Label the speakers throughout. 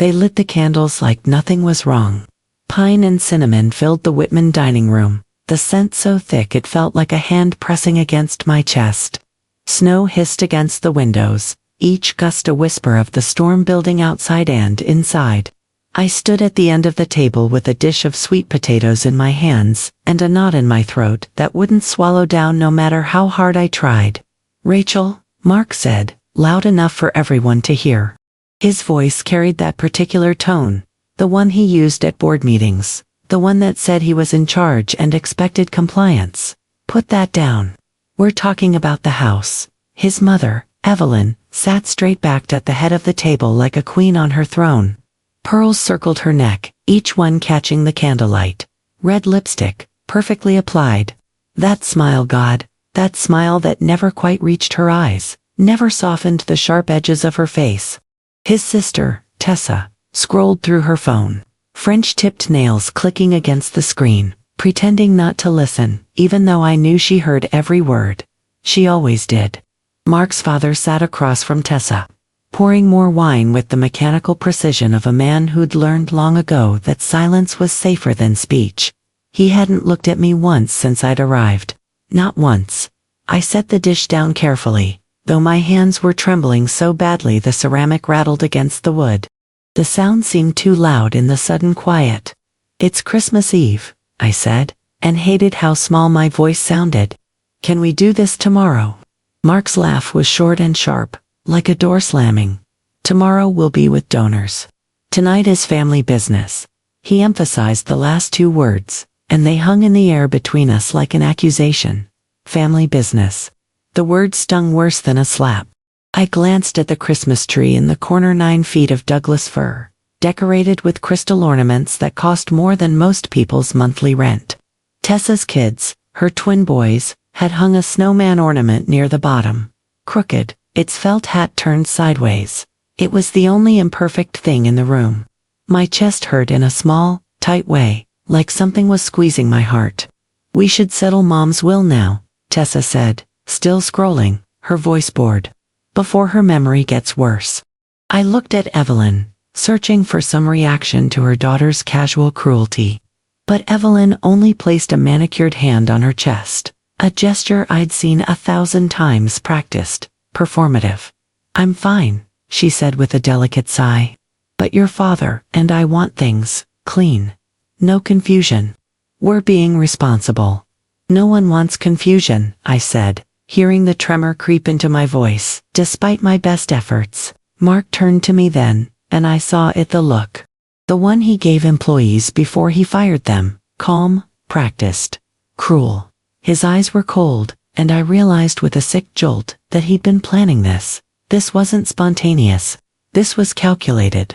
Speaker 1: They lit the candles like nothing was wrong. Pine and cinnamon filled the Whitman dining room, the scent so thick it felt like a hand pressing against my chest. Snow hissed against the windows, each gust a whisper of the storm building outside and inside. I stood at the end of the table with a dish of sweet potatoes in my hands and a knot in my throat that wouldn't swallow down no matter how hard I tried. "Rachel," Mark said, loud enough for everyone to hear. His voice carried that particular tone, the one he used at board meetings, the one that said he was in charge and expected compliance. "Put that down. We're talking about the house." His mother, Evelyn, sat straight-backed at the head of the table like a queen on her throne. Pearls circled her neck, each one catching the candlelight. Red lipstick, perfectly applied. That smile, God, that smile that never quite reached her eyes, never softened the sharp edges of her face. His sister, Tessa, scrolled through her phone, French-tipped nails clicking against the screen, pretending not to listen, even though I knew she heard every word. She always did. Mark's father sat across from Tessa, pouring more wine with the mechanical precision of a man who'd learned long ago that silence was safer than speech. He hadn't looked at me once since I'd arrived. Not once. I set the dish down carefully, though my hands were trembling so badly the ceramic rattled against the wood. The sound seemed too loud in the sudden quiet. "It's Christmas Eve," I said, and hated how small my voice sounded. "Can we do this tomorrow?" Mark's laugh was short and sharp, like a door slamming. "Tomorrow will be with donors. Tonight is family business." He emphasized the last two words, and they hung in the air between us like an accusation. Family business. The word stung worse than a slap. I glanced at the Christmas tree in the corner, 9 feet of Douglas fir, decorated with crystal ornaments that cost more than most people's monthly rent. Tessa's kids, her twin boys, had hung a snowman ornament near the bottom. Crooked, its felt hat turned sideways. It was the only imperfect thing in the room. My chest hurt in a small, tight way, like something was squeezing my heart. "We should settle Mom's will now," Tessa said, still scrolling, her voice bored. "Before her memory gets worse." I looked at Evelyn, searching for some reaction to her daughter's casual cruelty. But Evelyn only placed a manicured hand on her chest, a gesture I'd seen 1,000 times practiced, performative. "I'm fine," she said with a delicate sigh. "But your father and I want things clean. No confusion. We're being responsible." "No one wants confusion," I said, hearing the tremor creep into my voice, despite my best efforts. Mark turned to me then, and I saw it, the look. The one he gave employees before he fired them, calm, practiced, cruel. His eyes were cold, and I realized with a sick jolt that he'd been planning this. This wasn't spontaneous. This was calculated.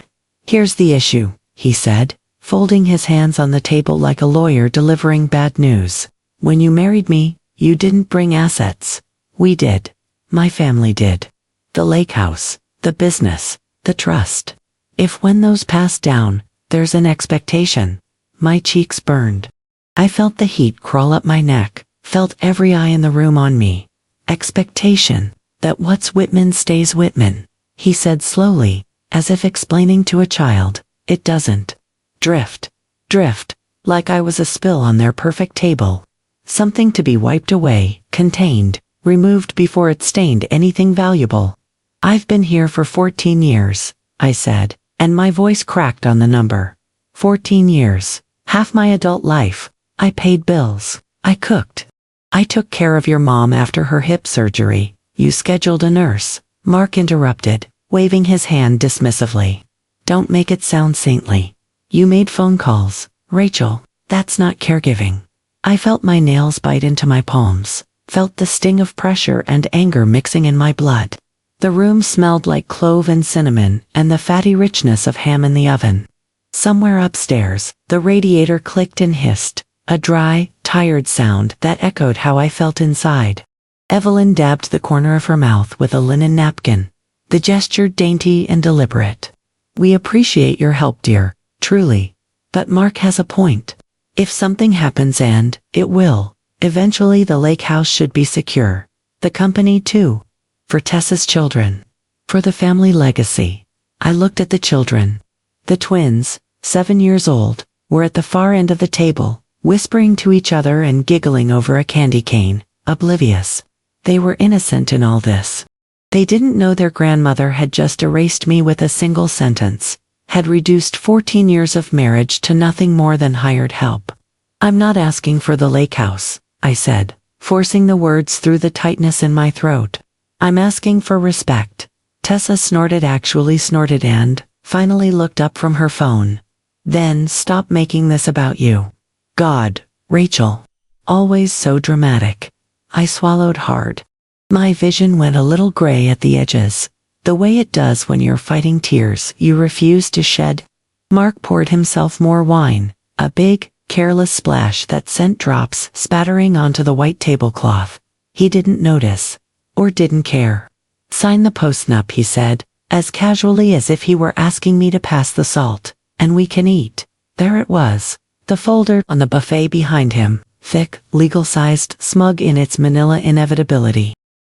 Speaker 1: "Here's the issue," he said, folding his hands on the table like a lawyer delivering bad news. "When you married me, you didn't bring assets. We did. My family did. The lake house, the business, the trust. If when those pass down, there's an expectation." My cheeks burned. I felt the heat crawl up my neck, felt every eye in the room on me. "Expectation, that what's Whitman stays Whitman," he said slowly, as if explaining to a child. "It doesn't. Drift. Drift, like I was a spill on their perfect table. Something to be wiped away, contained, removed before it stained anything valuable." "I've been here for 14 years, I said, and my voice cracked on the number. 14 years. Half my adult life. I paid bills. I cooked. I took care of your mom after her hip surgery. You scheduled a nurse," Mark interrupted, waving his hand dismissively. "Don't make it sound saintly. You made phone calls, Rachel. That's not caregiving." I felt my nails bite into my palms, felt the sting of pressure and anger mixing in my blood. The room smelled like clove and cinnamon and the fatty richness of ham in the oven. Somewhere upstairs, the radiator clicked and hissed, a dry, tired sound that echoed how I felt inside. Evelyn dabbed the corner of her mouth with a linen napkin, the gesture dainty and deliberate. "We appreciate your help, dear, truly. But Mark has a point. If something happens, and it will, eventually the lake house should be secure. The company too. For Tessa's children. For the family legacy." I looked at the children. The twins, 7 years old, were at the far end of the table, whispering to each other and giggling over a candy cane, oblivious. They were innocent in all this. They didn't know their grandmother had just erased me with a single sentence, had reduced 14 years of marriage to nothing more than hired help. "I'm not asking for the lake house," I said, forcing the words through the tightness in my throat. "I'm asking for respect." Tessa actually snorted and, finally looked up from her phone. "Then stop making this about you." God, Rachel. Always so dramatic. I swallowed hard. My vision went a little gray at the edges, the way it does when you're fighting tears you refuse to shed. Mark poured himself more wine, a big, careless splash that sent drops spattering onto the white tablecloth. He didn't notice, or didn't care. "Sign the postnup," he said, as casually as if he were asking me to pass the salt, "and we can eat." There it was, the folder on the buffet behind him, thick, legal-sized, smug in its manila inevitability.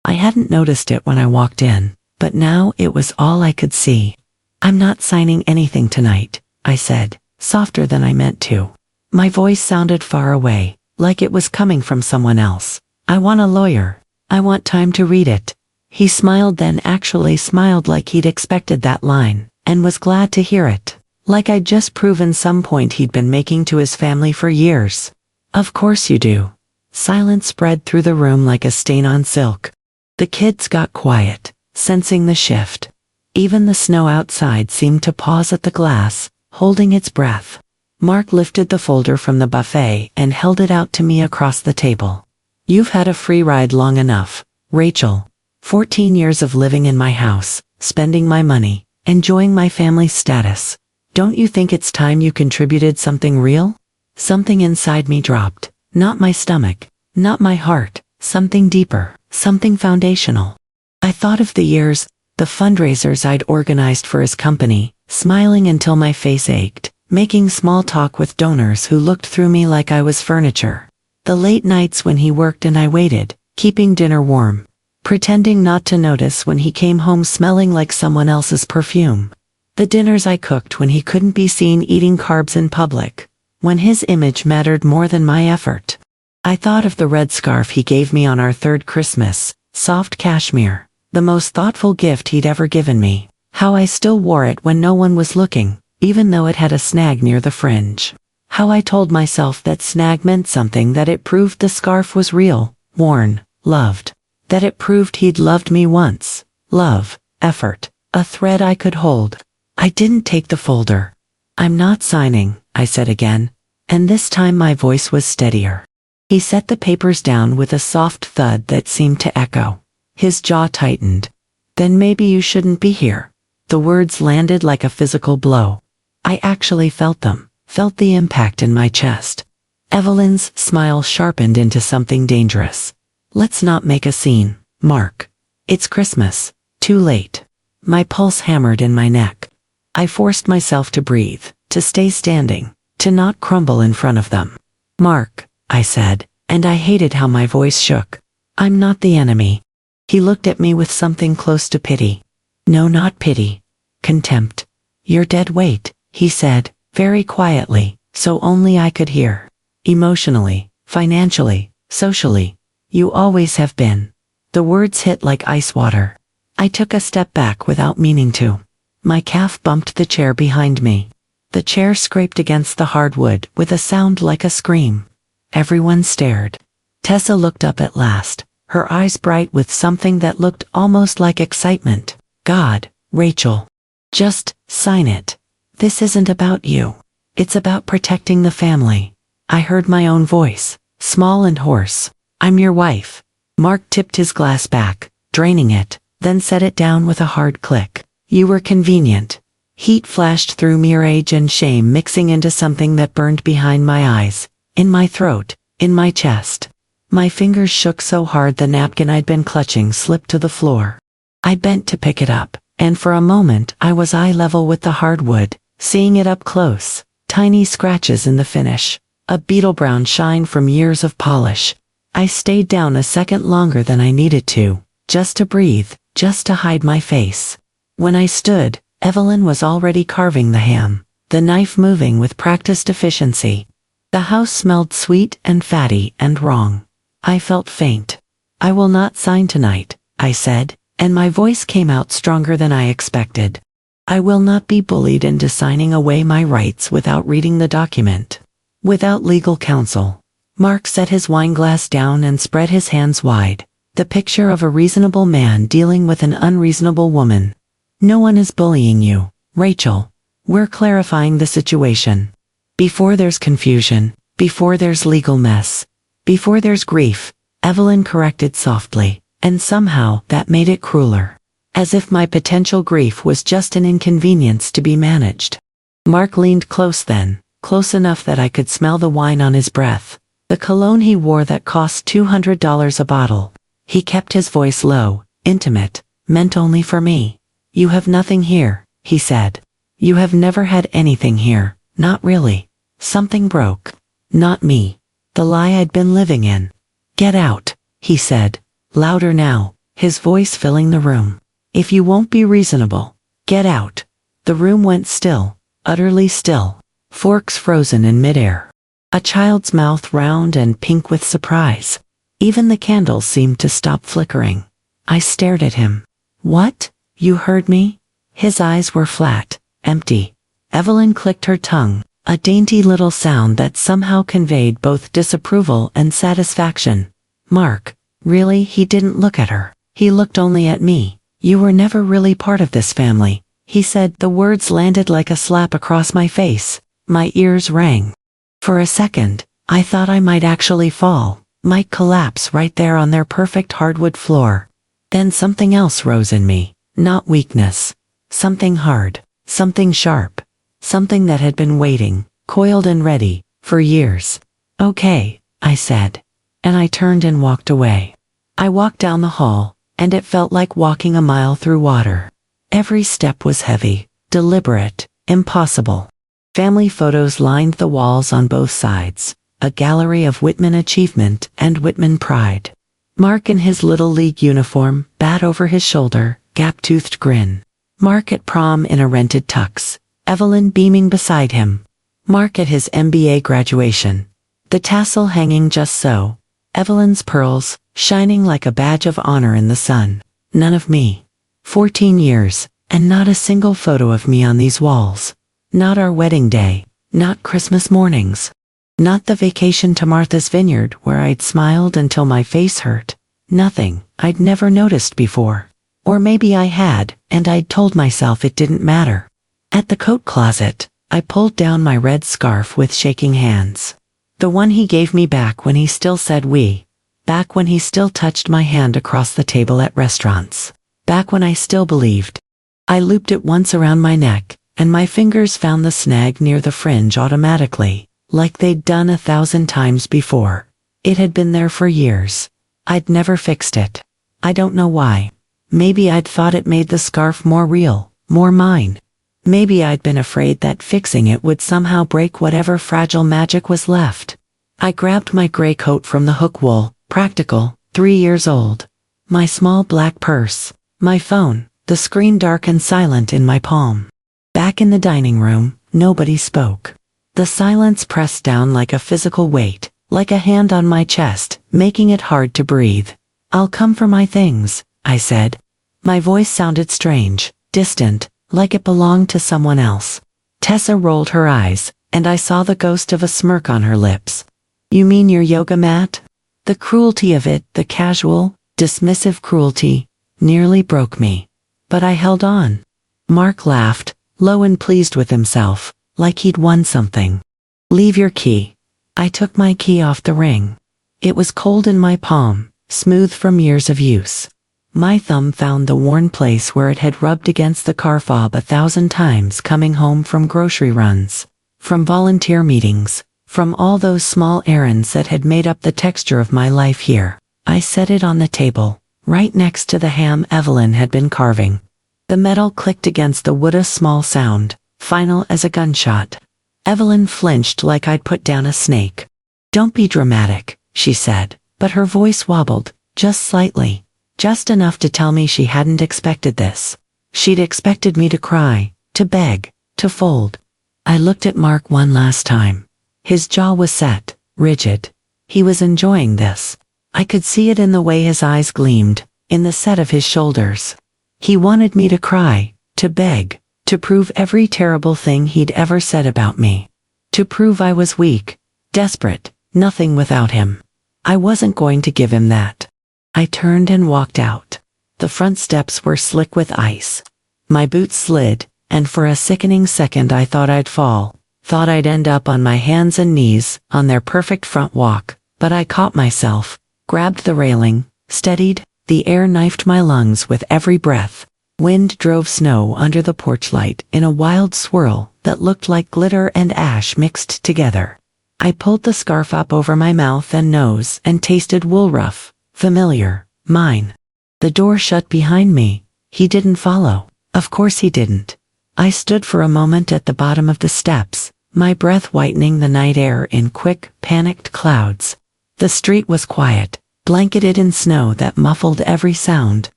Speaker 1: I hadn't noticed it when I walked in, but now it was all I could see. "I'm not signing anything tonight," I said, softer than I meant to. My voice sounded far away, like it was coming from someone else. "I want a lawyer. I want time to read it." He smiled, then actually smiled like he'd expected that line, and was glad to hear it, like I'd just proven some point he'd been making to his family for years. "Of course you do." Silence spread through the room like a stain on silk. The kids got quiet, sensing the shift. Even the snow outside seemed to pause at the glass, holding its breath. Mark lifted the folder from the buffet and held it out to me across the table. "You've had a free ride long enough, Rachel. 14 years of living in my house, spending my money, enjoying my family's status. Don't you think it's time you contributed something real?" Something inside me dropped. Not my stomach, not my heart, something deeper, something foundational. I thought of the years, the fundraisers I'd organized for his company, smiling until my face ached, making small talk with donors who looked through me like I was furniture. The late nights when he worked and I waited, keeping dinner warm, pretending not to notice when he came home smelling like someone else's perfume. The dinners I cooked when he couldn't be seen eating carbs in public, when his image mattered more than my effort. I thought of the red scarf he gave me on our third Christmas, soft cashmere, the most thoughtful gift he'd ever given me. How I still wore it when no one was looking, even though it had a snag near the fringe. How I told myself that snag meant something, that it proved the scarf was real, worn, loved. That it proved he'd loved me once. Love, effort, a thread I could hold. I didn't take the folder. "I'm not signing," I said again, and this time my voice was steadier. He set the papers down with a soft thud that seemed to echo. His jaw tightened. "Then maybe you shouldn't be here." The words landed like a physical blow. I actually felt them, felt the impact in my chest. Evelyn's smile sharpened into something dangerous. "Let's not make a scene, Mark. It's Christmas. Too late." My pulse hammered in my neck. I forced myself to breathe, to stay standing, to not crumble in front of them. "Mark," I said, and I hated how my voice shook. "I'm not the enemy." He looked at me with something close to pity. No, not pity. Contempt. "You're dead weight," he said, very quietly, so only I could hear. "Emotionally, financially, socially. You always have been." The words hit like ice water. I took a step back without meaning to. My calf bumped the chair behind me. The chair scraped against the hardwood with a sound like a scream. Everyone stared. Tessa looked up at last, her eyes bright with something that looked almost like excitement. "God, Rachel. Just sign it. This isn't about you. It's about protecting the family." I heard my own voice, small and hoarse. "I'm your wife." Mark tipped his glass back, draining it, then set it down with a hard click. "You were convenient." Heat flashed through me, rage and shame mixing into something that burned behind my eyes, in my throat, in my chest. My fingers shook so hard the napkin I'd been clutching slipped to the floor. I bent to pick it up, and for a moment I was eye level with the hardwood, seeing it up close, tiny scratches in the finish, a beetle brown shine from years of polish. I stayed down a second longer than I needed to, just to breathe, just to hide my face. When I stood, Evelyn was already carving the ham, the knife moving with practiced efficiency. The house smelled sweet and fatty and wrong. I felt faint. "I will not sign tonight," I said, and my voice came out stronger than I expected. "I will not be bullied into signing away my rights without reading the document. Without legal counsel." Mark set his wineglass down and spread his hands wide, the picture of a reasonable man dealing with an unreasonable woman. "No one is bullying you, Rachel. We're clarifying the situation. Before there's confusion, before there's legal mess, before there's grief," Evelyn corrected softly, and somehow that made it crueler. As if my potential grief was just an inconvenience to be managed. Mark leaned close then, close enough that I could smell the wine on his breath, the cologne he wore that cost $200 a bottle. He kept his voice low, intimate, meant only for me. "You have nothing here," he said. "You have never had anything here, not really. Something broke. Not me. The lie I'd been living in. Get out," he said, louder now, his voice filling the room. "If you won't be reasonable, get out." The room went still, utterly still, forks frozen in midair. A child's mouth round and pink with surprise. Even the candles seemed to stop flickering. I stared at him. "What? You heard me?" His eyes were flat, empty. Evelyn clicked her tongue, a dainty little sound that somehow conveyed both disapproval and satisfaction. "Mark." Really, he didn't look at her. He looked only at me. "You were never really part of this family," he said. The words landed like a slap across my face. My ears rang. For a second, I thought I might actually fall, might collapse right there on their perfect hardwood floor. Then something else rose in me, not weakness. Something hard, something sharp, something that had been waiting, coiled and ready, for years. "Okay," I said. And I turned and walked away. I walked down the hall, and it felt like walking a mile through water. Every step was heavy, deliberate, impossible. Family photos lined the walls on both sides, a gallery of Whitman achievement and Whitman pride. Mark in his Little League uniform, bat over his shoulder, gap-toothed grin. Mark at prom in a rented tux, Evelyn beaming beside him. Mark at his MBA graduation, the tassel hanging just so, Evelyn's pearls, shining like a badge of honor in the sun. None of me. 14 years, and not a single photo of me on these walls. Not our wedding day, not Christmas mornings. Not the vacation to Martha's Vineyard where I'd smiled until my face hurt. Nothing I'd never noticed before. Or maybe I had, and I'd told myself it didn't matter. At the coat closet, I pulled down my red scarf with shaking hands. The one he gave me back when he still said we. Back when he still touched my hand across the table at restaurants. Back when I still believed. I looped it once around my neck, and my fingers found the snag near the fringe automatically, like they'd done 1,000 times before. It had been there for years. I'd never fixed it. I don't know why. Maybe I'd thought it made the scarf more real, more mine. Maybe I'd been afraid that fixing it would somehow break whatever fragile magic was left. I grabbed my gray coat from the hook wool, practical, 3 years old. My small black purse, my phone, the screen dark and silent in my palm. Back in the dining room, nobody spoke. The silence pressed down like a physical weight, like a hand on my chest, making it hard to breathe. "I'll come for my things," I said. My voice sounded strange, distant, like it belonged to someone else. Tessa rolled her eyes, and I saw the ghost of a smirk on her lips. "You mean your yoga mat?" The cruelty of it, the casual, dismissive cruelty, nearly broke me. But I held on. Mark laughed, low and pleased with himself, like he'd won something. "Leave your key." I took my key off the ring. It was cold in my palm, smooth from years of use. My thumb found the worn place where it had rubbed against the car fob 1,000 times coming home from grocery runs, from volunteer meetings, from all those small errands that had made up the texture of my life here. I set it on the table, right next to the ham Evelyn had been carving. The metal clicked against the wood, a small sound, final as a gunshot. Evelyn flinched like I'd put down a snake. "Don't be dramatic," she said, but her voice wobbled, just slightly. Just enough to tell me she hadn't expected this. She'd expected me to cry, to beg, to fold. I looked at Mark one last time. His jaw was set, rigid. He was enjoying this. I could see it in the way his eyes gleamed, in the set of his shoulders. He wanted me to cry, to beg, to prove every terrible thing he'd ever said about me. To prove I was weak, desperate, nothing without him. I wasn't going to give him that. I turned and walked out. The front steps were slick with ice. My boots slid, and for a sickening second I thought I'd fall, thought I'd end up on my hands and knees, on their perfect front walk, but I caught myself, grabbed the railing, steadied, the air knifed my lungs with every breath. Wind drove snow under the porch light in a wild swirl that looked like glitter and ash mixed together. I pulled the scarf up over my mouth and nose and tasted woolruff, familiar, mine. The door shut behind me. He didn't follow. Of course he didn't. I stood for a moment at the bottom of the steps, my breath whitening the night air in quick, panicked clouds. The street was quiet, blanketed in snow that muffled every sound.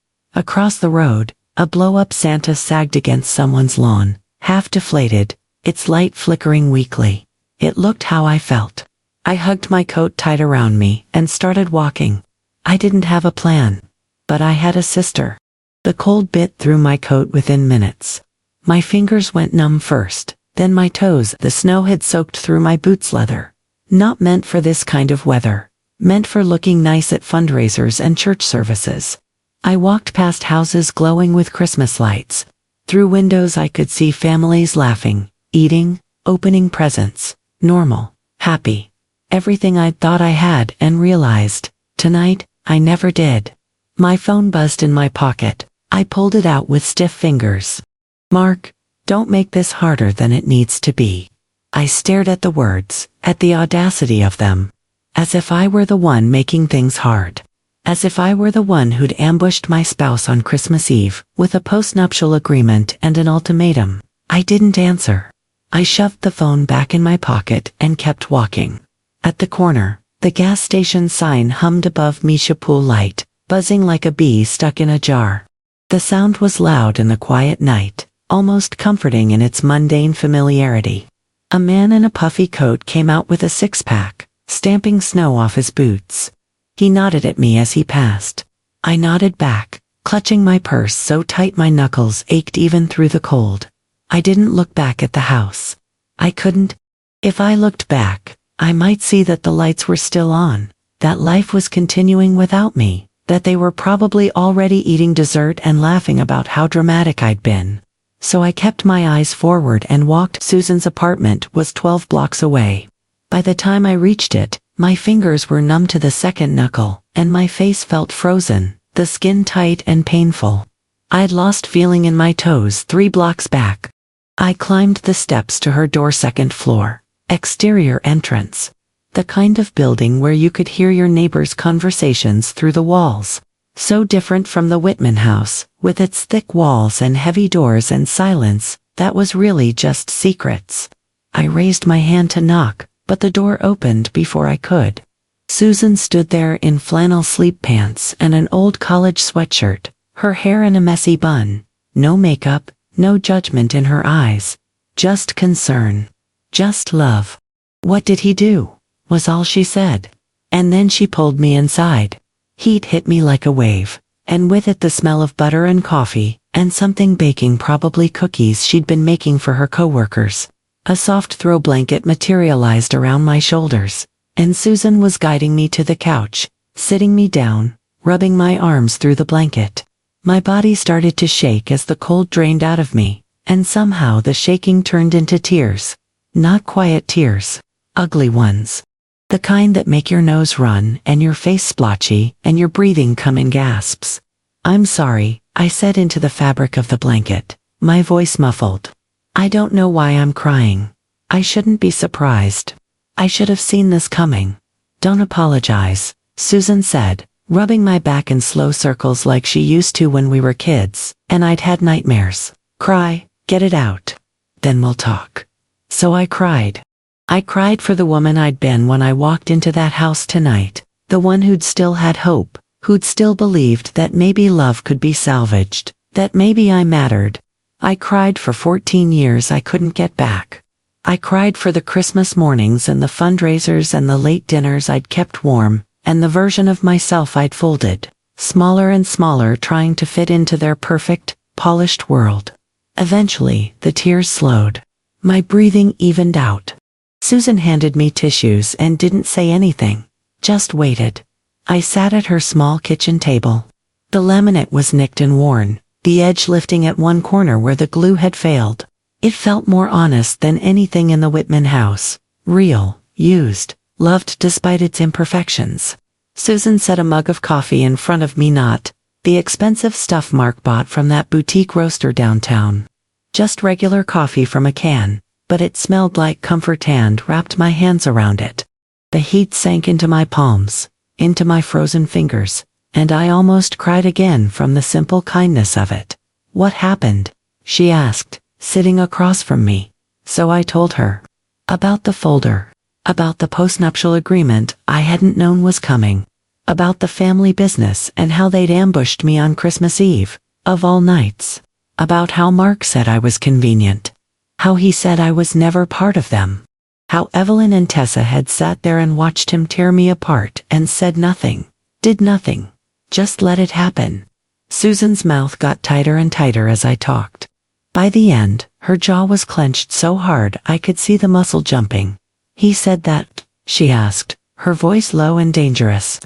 Speaker 1: Across the road, a blow-up Santa sagged against someone's lawn, half deflated, its light flickering weakly. It looked how I felt. I hugged my coat tight around me and started walking. I didn't have a plan. But I had a sister. The cold bit through my coat within minutes. My fingers went numb first, then my toes. The snow had soaked through my boots' leather. Not meant for this kind of weather. Meant for looking nice at fundraisers and church services. I walked past houses glowing with Christmas lights. Through windows I could see families laughing, eating, opening presents, normal, happy. Everything I'd thought I had and realized, tonight, I never did. My phone buzzed in my pocket. I pulled it out with stiff fingers. Mark, don't make this harder than it needs to be. I stared at the words, at the audacity of them. As if I were the one making things hard. As if I were the one who'd ambushed my spouse on Christmas Eve, with a postnuptial agreement and an ultimatum. I didn't answer. I shoved the phone back in my pocket and kept walking. At the corner, the gas station sign hummed above Misha Pool Light, buzzing like a bee stuck in a jar. The sound was loud in the quiet night, almost comforting in its mundane familiarity. A man in a puffy coat came out with a six-pack, stamping snow off his boots. He nodded at me as he passed. I nodded back, clutching my purse so tight my knuckles ached even through the cold. I didn't look back at the house. I couldn't. If I looked back, I might see that the lights were still on, that life was continuing without me, that they were probably already eating dessert and laughing about how dramatic I'd been. So I kept my eyes forward and walked. Susan's apartment was 12 blocks away. By the time I reached it, my fingers were numb to the second knuckle, and my face felt frozen, the skin tight and painful. I'd lost feeling in my toes 3 blocks back. I climbed the steps to her door, second floor, exterior entrance. The kind of building where you could hear your neighbors' conversations through the walls. So different from the Whitman house, with its thick walls and heavy doors and silence, that was really just secrets. I raised my hand to knock, but the door opened before I could. Susan stood there in flannel sleep pants and an old college sweatshirt, her hair in a messy bun. No makeup, no judgment in her eyes. Just concern. Just love. "What did he do?" was all she said. And then she pulled me inside. Heat hit me like a wave, and with it the smell of butter and coffee, and something baking, probably cookies she'd been making for her coworkers. A soft throw blanket materialized around my shoulders, and Susan was guiding me to the couch, sitting me down, rubbing my arms through the blanket. My body started to shake as the cold drained out of me, and somehow the shaking turned into tears. Not quiet tears, ugly ones. The kind that make your nose run and your face splotchy and your breathing come in gasps. "I'm sorry," I said into the fabric of the blanket, my voice muffled. "I don't know why I'm crying. I shouldn't be surprised. I should have seen this coming." "Don't apologize," Susan said, rubbing my back in slow circles like she used to when we were kids, and I'd had nightmares. "Cry, get it out. Then we'll talk." So I cried. I cried for the woman I'd been when I walked into that house tonight, the one who'd still had hope, who'd still believed that maybe love could be salvaged, That maybe I mattered. I cried for 14 years I couldn't get back. I cried for the Christmas mornings and the fundraisers and the late dinners I'd kept warm, and the version of myself I'd folded, smaller and smaller, trying to fit into their perfect, polished world. Eventually, the tears slowed. My breathing evened out. Susan handed me tissues and didn't say anything, just waited. I sat at her small kitchen table. The laminate was nicked and worn, the edge lifting at one corner where the glue had failed. It felt more honest than anything in the Whitman house. Real, used, loved despite its imperfections. Susan set a mug of coffee in front of me, not the expensive stuff Mark bought from that boutique roaster downtown. Just regular coffee from a can, but it smelled like comfort and wrapped my hands around it. The heat sank into my palms, into my frozen fingers, and I almost cried again from the simple kindness of it. What happened? She asked, sitting across from me. So I told her. About the folder. About the postnuptial agreement I hadn't known was coming. About the family business and how they'd ambushed me on Christmas Eve, of all nights. About how Mark said I was convenient. How he said I was never part of them. How Evelyn and Tessa had sat there and watched him tear me apart and said nothing, did nothing, just let it happen. Susan's mouth got tighter and tighter as I talked. By the end, her jaw was clenched so hard I could see the muscle jumping. He said that, she asked, her voice low and dangerous.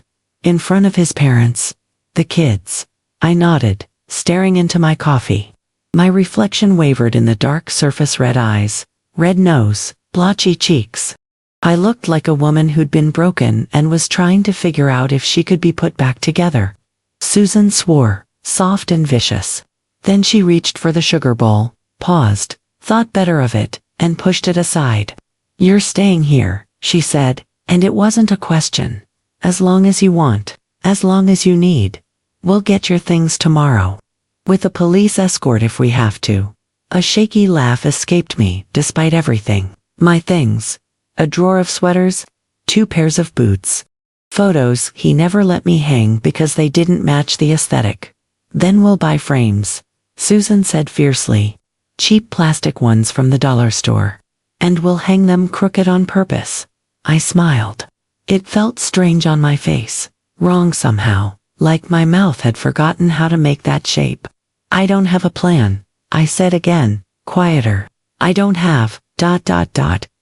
Speaker 1: In front of his parents, the kids. I nodded, staring into my coffee. My reflection wavered in the dark surface, red eyes, red nose, blotchy cheeks. I looked like a woman who'd been broken and was trying to figure out if she could be put back together. Susan swore, soft and vicious. Then she reached for the sugar bowl, paused, thought better of it, and pushed it aside. You're staying here, she said, and it wasn't a question. As long as you want, as long as you need. We'll get your things tomorrow. With a police escort if we have to. A shaky laugh escaped me, despite everything. My things. A drawer of sweaters, 2 pairs of boots. Photos he never let me hang because they didn't match the aesthetic. Then we'll buy frames, Susan said fiercely. Cheap plastic ones from the dollar store. And we'll hang them crooked on purpose. I smiled. It felt strange on my face, wrong somehow, like my mouth had forgotten how to make that shape. I don't have a plan, I said again, quieter. I don't have,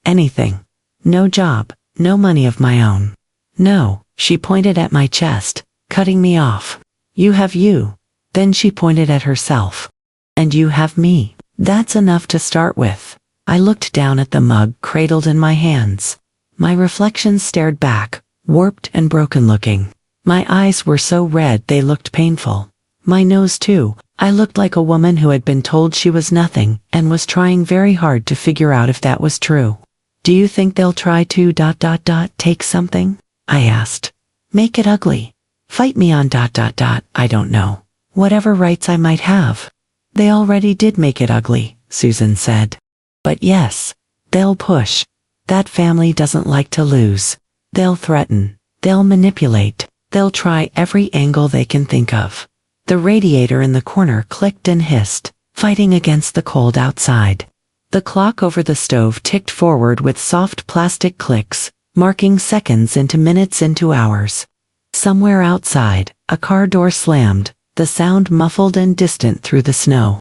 Speaker 1: anything. No job, no money of my own. No, she pointed at my chest, cutting me off. You have you. Then she pointed at herself. And you have me. That's enough to start with. I looked down at the mug cradled in my hands. My reflection stared back, warped and broken looking. My eyes were so red they looked painful. My nose too. I looked like a woman who had been told she was nothing and was trying very hard to figure out if that was true. Do you think they'll try to take something? I asked. Make it ugly. Fight me on I don't know. Whatever rights I might have. They already did make it ugly, Susan said. But yes, they'll push. That family doesn't like to lose. They'll threaten. They'll manipulate. They'll try every angle they can think of. The radiator in the corner clicked and hissed, fighting against the cold outside. The clock over the stove ticked forward with soft plastic clicks, marking seconds into minutes into hours. Somewhere outside, a car door slammed, the sound muffled and distant through the snow.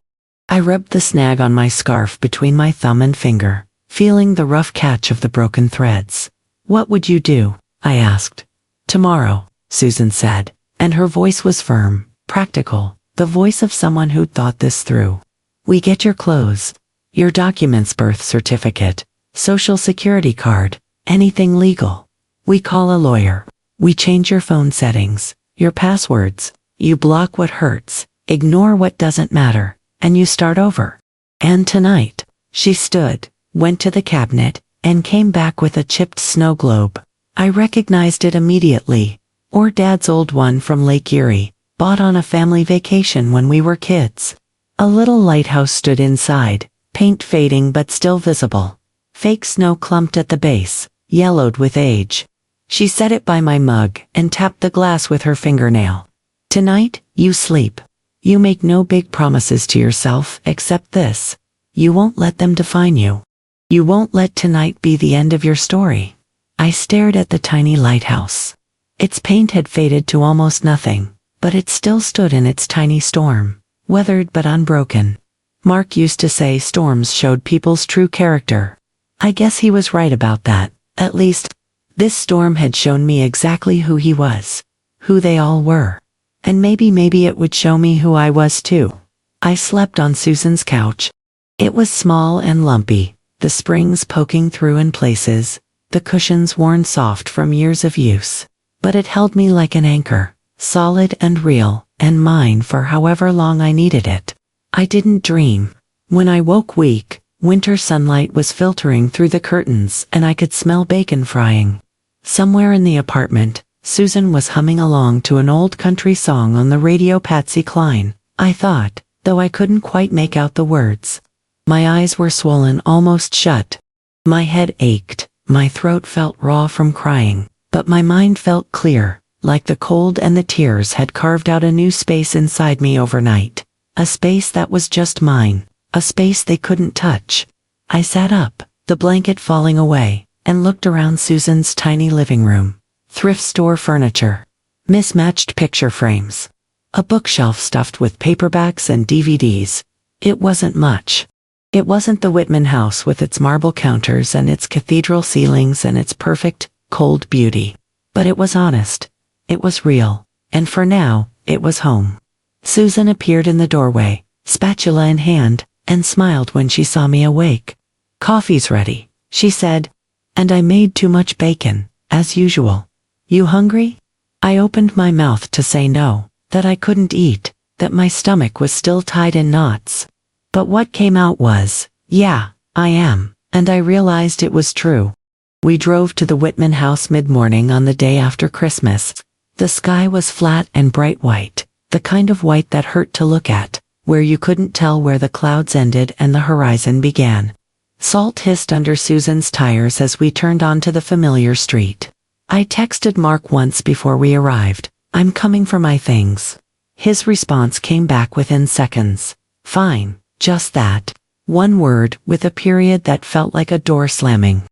Speaker 1: I rubbed the snag on my scarf between my thumb and finger, feeling the rough catch of the broken threads. What would you do? I asked. Tomorrow, Susan said, and her voice was firm, practical, the voice of someone who'd thought this through. We get your clothes, your documents, birth certificate, social security card, anything legal. We call a lawyer. We change your phone settings, your passwords. You block what hurts, ignore what doesn't matter, and you start over. And tonight, she stood, went to the cabinet, and came back with a chipped snow globe. I recognized it immediately. Or Dad's old one from Lake Erie, bought on a family vacation when we were kids. A little lighthouse stood inside, paint fading but still visible. Fake snow clumped at the base, yellowed with age. She set it by my mug and tapped the glass with her fingernail. Tonight, you sleep. You make no big promises to yourself except this. You won't let them define you. You won't let tonight be the end of your story. I stared at the tiny lighthouse. Its paint had faded to almost nothing, but it still stood in its tiny storm, weathered but unbroken. Mark used to say storms showed people's true character. I guess he was right about that. At least, this storm had shown me exactly who he was, who they all were. And maybe it would show me who I was too. I slept on Susan's couch. It was small and lumpy, the springs poking through in places, the cushions worn soft from years of use. But it held me like an anchor, solid and real, and mine for however long I needed it. I didn't dream. When I woke weak, winter sunlight was filtering through the curtains and I could smell bacon frying. Somewhere in the apartment, Susan was humming along to an old country song on the radio. Patsy Cline, I thought, though I couldn't quite make out the words. My eyes were swollen almost shut. My head ached, my throat felt raw from crying, but my mind felt clear, like the cold and the tears had carved out a new space inside me overnight. A space that was just mine, a space they couldn't touch. I sat up, the blanket falling away, and looked around Susan's tiny living room. Thrift store furniture, mismatched picture frames, a bookshelf stuffed with paperbacks and DVDs. It wasn't much. It wasn't the Whitman house with its marble counters and its cathedral ceilings and its perfect, cold beauty. But it was honest. It was real. And for now, it was home. Susan appeared in the doorway, spatula in hand, and smiled when she saw me awake. Coffee's ready, she said. And I made too much bacon, as usual. You hungry? I opened my mouth to say no, that I couldn't eat, that my stomach was still tied in knots. But what came out was, yeah, I am, and I realized it was true. We drove to the Whitman house mid-morning on the day after Christmas. The sky was flat and bright white, the kind of white that hurt to look at, where you couldn't tell where the clouds ended and the horizon began. Salt hissed under Susan's tires as we turned onto the familiar street. I texted Mark once before we arrived, I'm coming for my things. His response came back within seconds. Fine, just that. One word with a period that felt like a door slamming.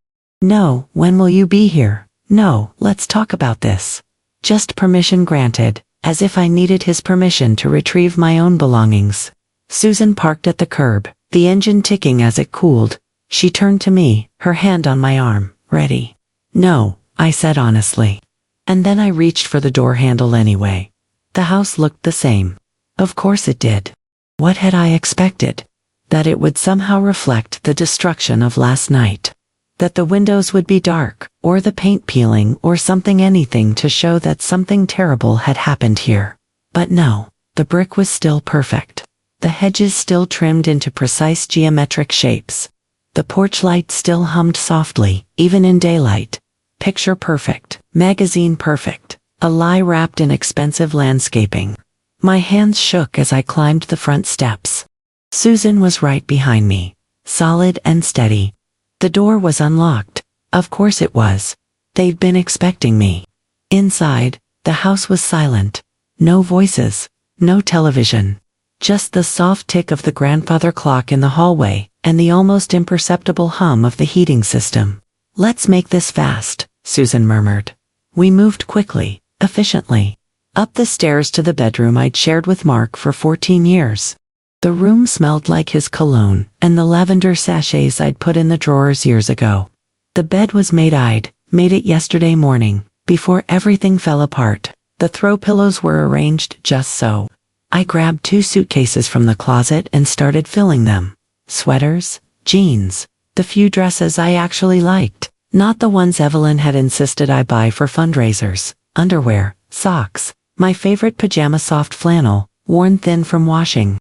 Speaker 1: No, when will you be here? No, let's talk about this. Just permission granted, as if I needed his permission to retrieve my own belongings. Susan parked at the curb, the engine ticking as it cooled. She turned to me, her hand on my arm, ready. No, I said honestly. And then I reached for the door handle anyway. The house looked the same. Of course it did. What had I expected? That it would somehow reflect the destruction of last night. That the windows would be dark, or the paint peeling, or anything to show that something terrible had happened here. But no, the brick was still perfect. The hedges still trimmed into precise geometric shapes. The porch light still hummed softly, even in daylight. Picture perfect, magazine perfect, a lie wrapped in expensive landscaping. My hands shook as I climbed the front steps. Susan was right behind me, solid and steady. The door was unlocked. Of course it was. They'd been expecting me. Inside, the house was silent. No voices, no television. Just the soft tick of the grandfather clock in the hallway, and the almost imperceptible hum of the heating system. Let's make this fast, Susan murmured. We moved quickly, efficiently. Up the stairs to the bedroom I'd shared with Mark for 14 years. The room smelled like his cologne, and the lavender sachets I'd put in the drawers years ago. The bed was made it yesterday morning, before everything fell apart. The throw pillows were arranged just so. I grabbed 2 suitcases from the closet and started filling them. Sweaters, jeans, the few dresses I actually liked, not the ones Evelyn had insisted I buy for fundraisers, underwear, socks, my favorite pajama soft flannel, worn thin from washing.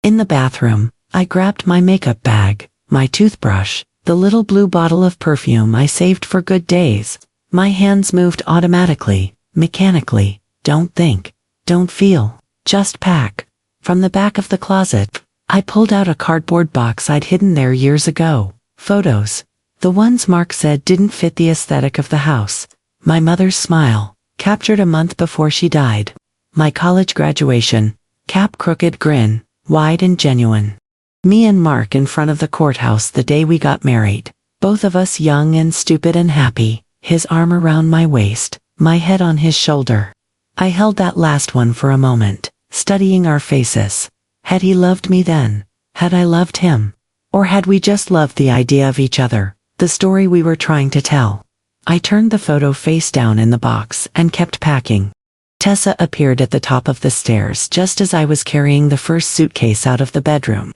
Speaker 1: In the bathroom, I grabbed my makeup bag, my toothbrush, the little blue bottle of perfume I saved for good days. My hands moved automatically, mechanically. Don't think, don't feel, just pack. From the back of the closet, I pulled out a cardboard box I'd hidden there years ago. Photos. The ones Mark said didn't fit the aesthetic of the house. My mother's smile, captured a month before she died. My college graduation, cap crooked grin, wide and genuine. Me and Mark in front of the courthouse the day we got married, both of us young and stupid and happy, his arm around my waist, my head on his shoulder. I held that last one for a moment, studying our faces. Had he loved me then? Had I loved him? Or had we just loved the idea of each other, the story we were trying to tell? I turned the photo face down in the box and kept packing. Tessa appeared at the top of the stairs just as I was carrying the first suitcase out of the bedroom.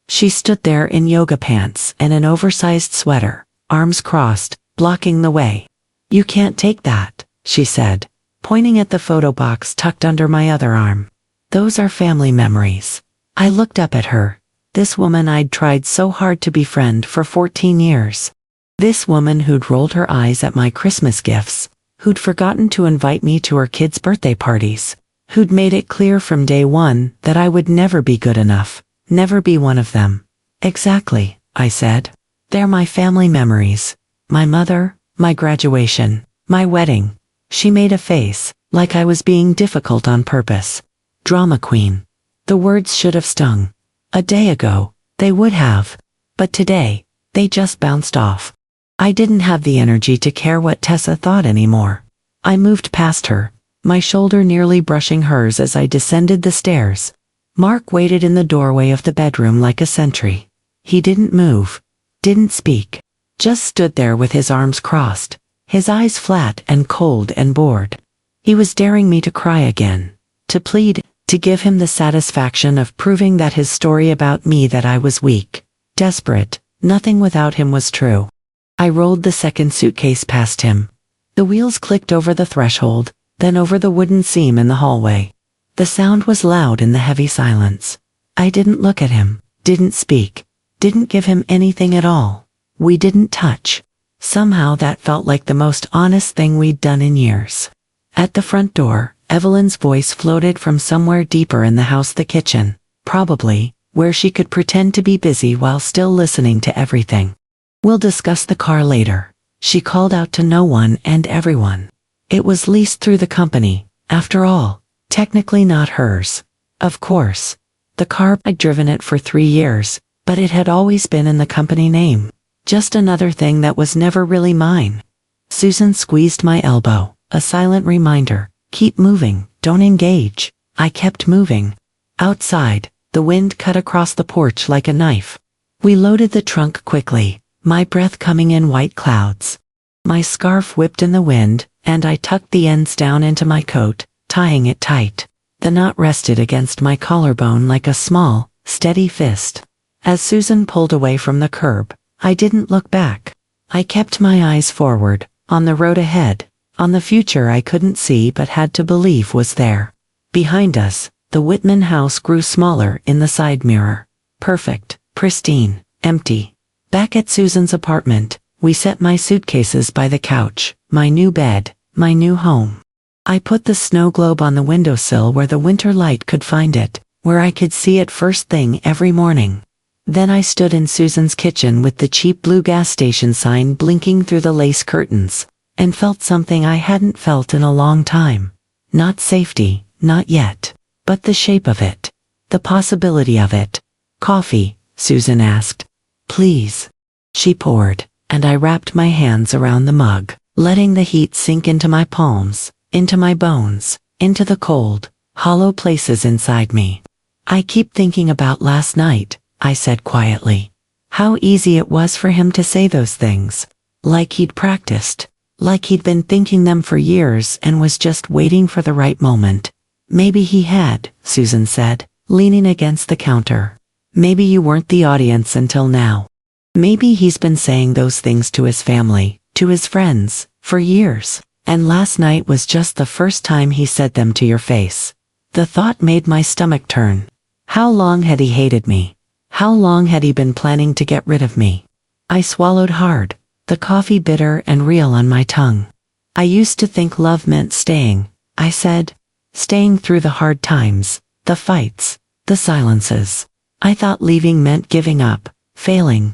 Speaker 1: She stood there in yoga pants and an oversized sweater, arms crossed, blocking the way. "You can't take that," she said, pointing at the photo box tucked under my other arm. "Those are family memories." I looked up at her. This woman I'd tried so hard to befriend for 14 years. This woman who'd rolled her eyes at my Christmas gifts, who'd forgotten to invite me to her kids' birthday parties, who'd made it clear from day one that I would never be good enough, never be one of them. "Exactly," I said. "They're my family memories. My mother, my graduation, my wedding." She made a face, like I was being difficult on purpose. Drama queen. The words should have stung. A day ago, they would have. But today, they just bounced off. I didn't have the energy to care what Tessa thought anymore. I moved past her, my shoulder nearly brushing hers as I descended the stairs. Mark waited in the doorway of the bedroom like a sentry. He didn't move, didn't speak, just stood there with his arms crossed, his eyes flat and cold and bored. He was daring me to cry again, to plead, to give him the satisfaction of proving that his story about me, that I was weak, desperate, nothing without him was true. I rolled the second suitcase past him. The wheels clicked over the threshold, then over the wooden seam in the hallway. The sound was loud in the heavy silence. I didn't look at him, didn't speak, didn't give him anything at all. We didn't touch. Somehow that felt like the most honest thing we'd done in years. At the front door, Evelyn's voice floated from somewhere deeper in the house, the kitchen, probably, where she could pretend to be busy while still listening to everything. "We'll discuss the car later," she called out to no one and everyone. It was leased through the company, after all, technically not hers. Of course. The car, I'd driven it for 3 years, but it had always been in the company name. Just another thing that was never really mine. Susan squeezed my elbow, a silent reminder, keep moving, don't engage. I kept moving. Outside, the wind cut across the porch like a knife. We loaded the trunk quickly, my breath coming in white clouds. My scarf whipped in the wind, and I tucked the ends down into my coat, tying it tight. The knot rested against my collarbone like a small, steady fist. As Susan pulled away from the curb, I didn't look back. I kept my eyes forward, on the road ahead, on the future I couldn't see but had to believe was there. Behind us, the Whitman house grew smaller in the side mirror. Perfect, pristine, empty. Back at Susan's apartment, we set my suitcases by the couch, my new bed, my new home. I put the snow globe on the windowsill where the winter light could find it, where I could see it first thing every morning. Then I stood in Susan's kitchen with the cheap blue gas station sign blinking through the lace curtains, and felt something I hadn't felt in a long time. Not safety, not yet, but the shape of it, the possibility of it. "Coffee?" Susan asked. "Please." She poured, and I wrapped my hands around the mug, letting the heat sink into my palms, into my bones, into the cold, hollow places inside me. "I keep thinking about last night," I said quietly. How easy it was for him to say those things. Like he'd practiced. Like he'd been thinking them for years and was just waiting for the right moment. "Maybe he had," Susan said, leaning against the counter. "Maybe you weren't the audience until now. Maybe he's been saying those things to his family, to his friends, for years, and last night was just the first time he said them to your face." The thought made my stomach turn. How long had he hated me? How long had he been planning to get rid of me? I swallowed hard, the coffee bitter and real on my tongue. "I used to think love meant staying," I said. "Staying through the hard times, the fights, the silences. I thought leaving meant giving up, failing."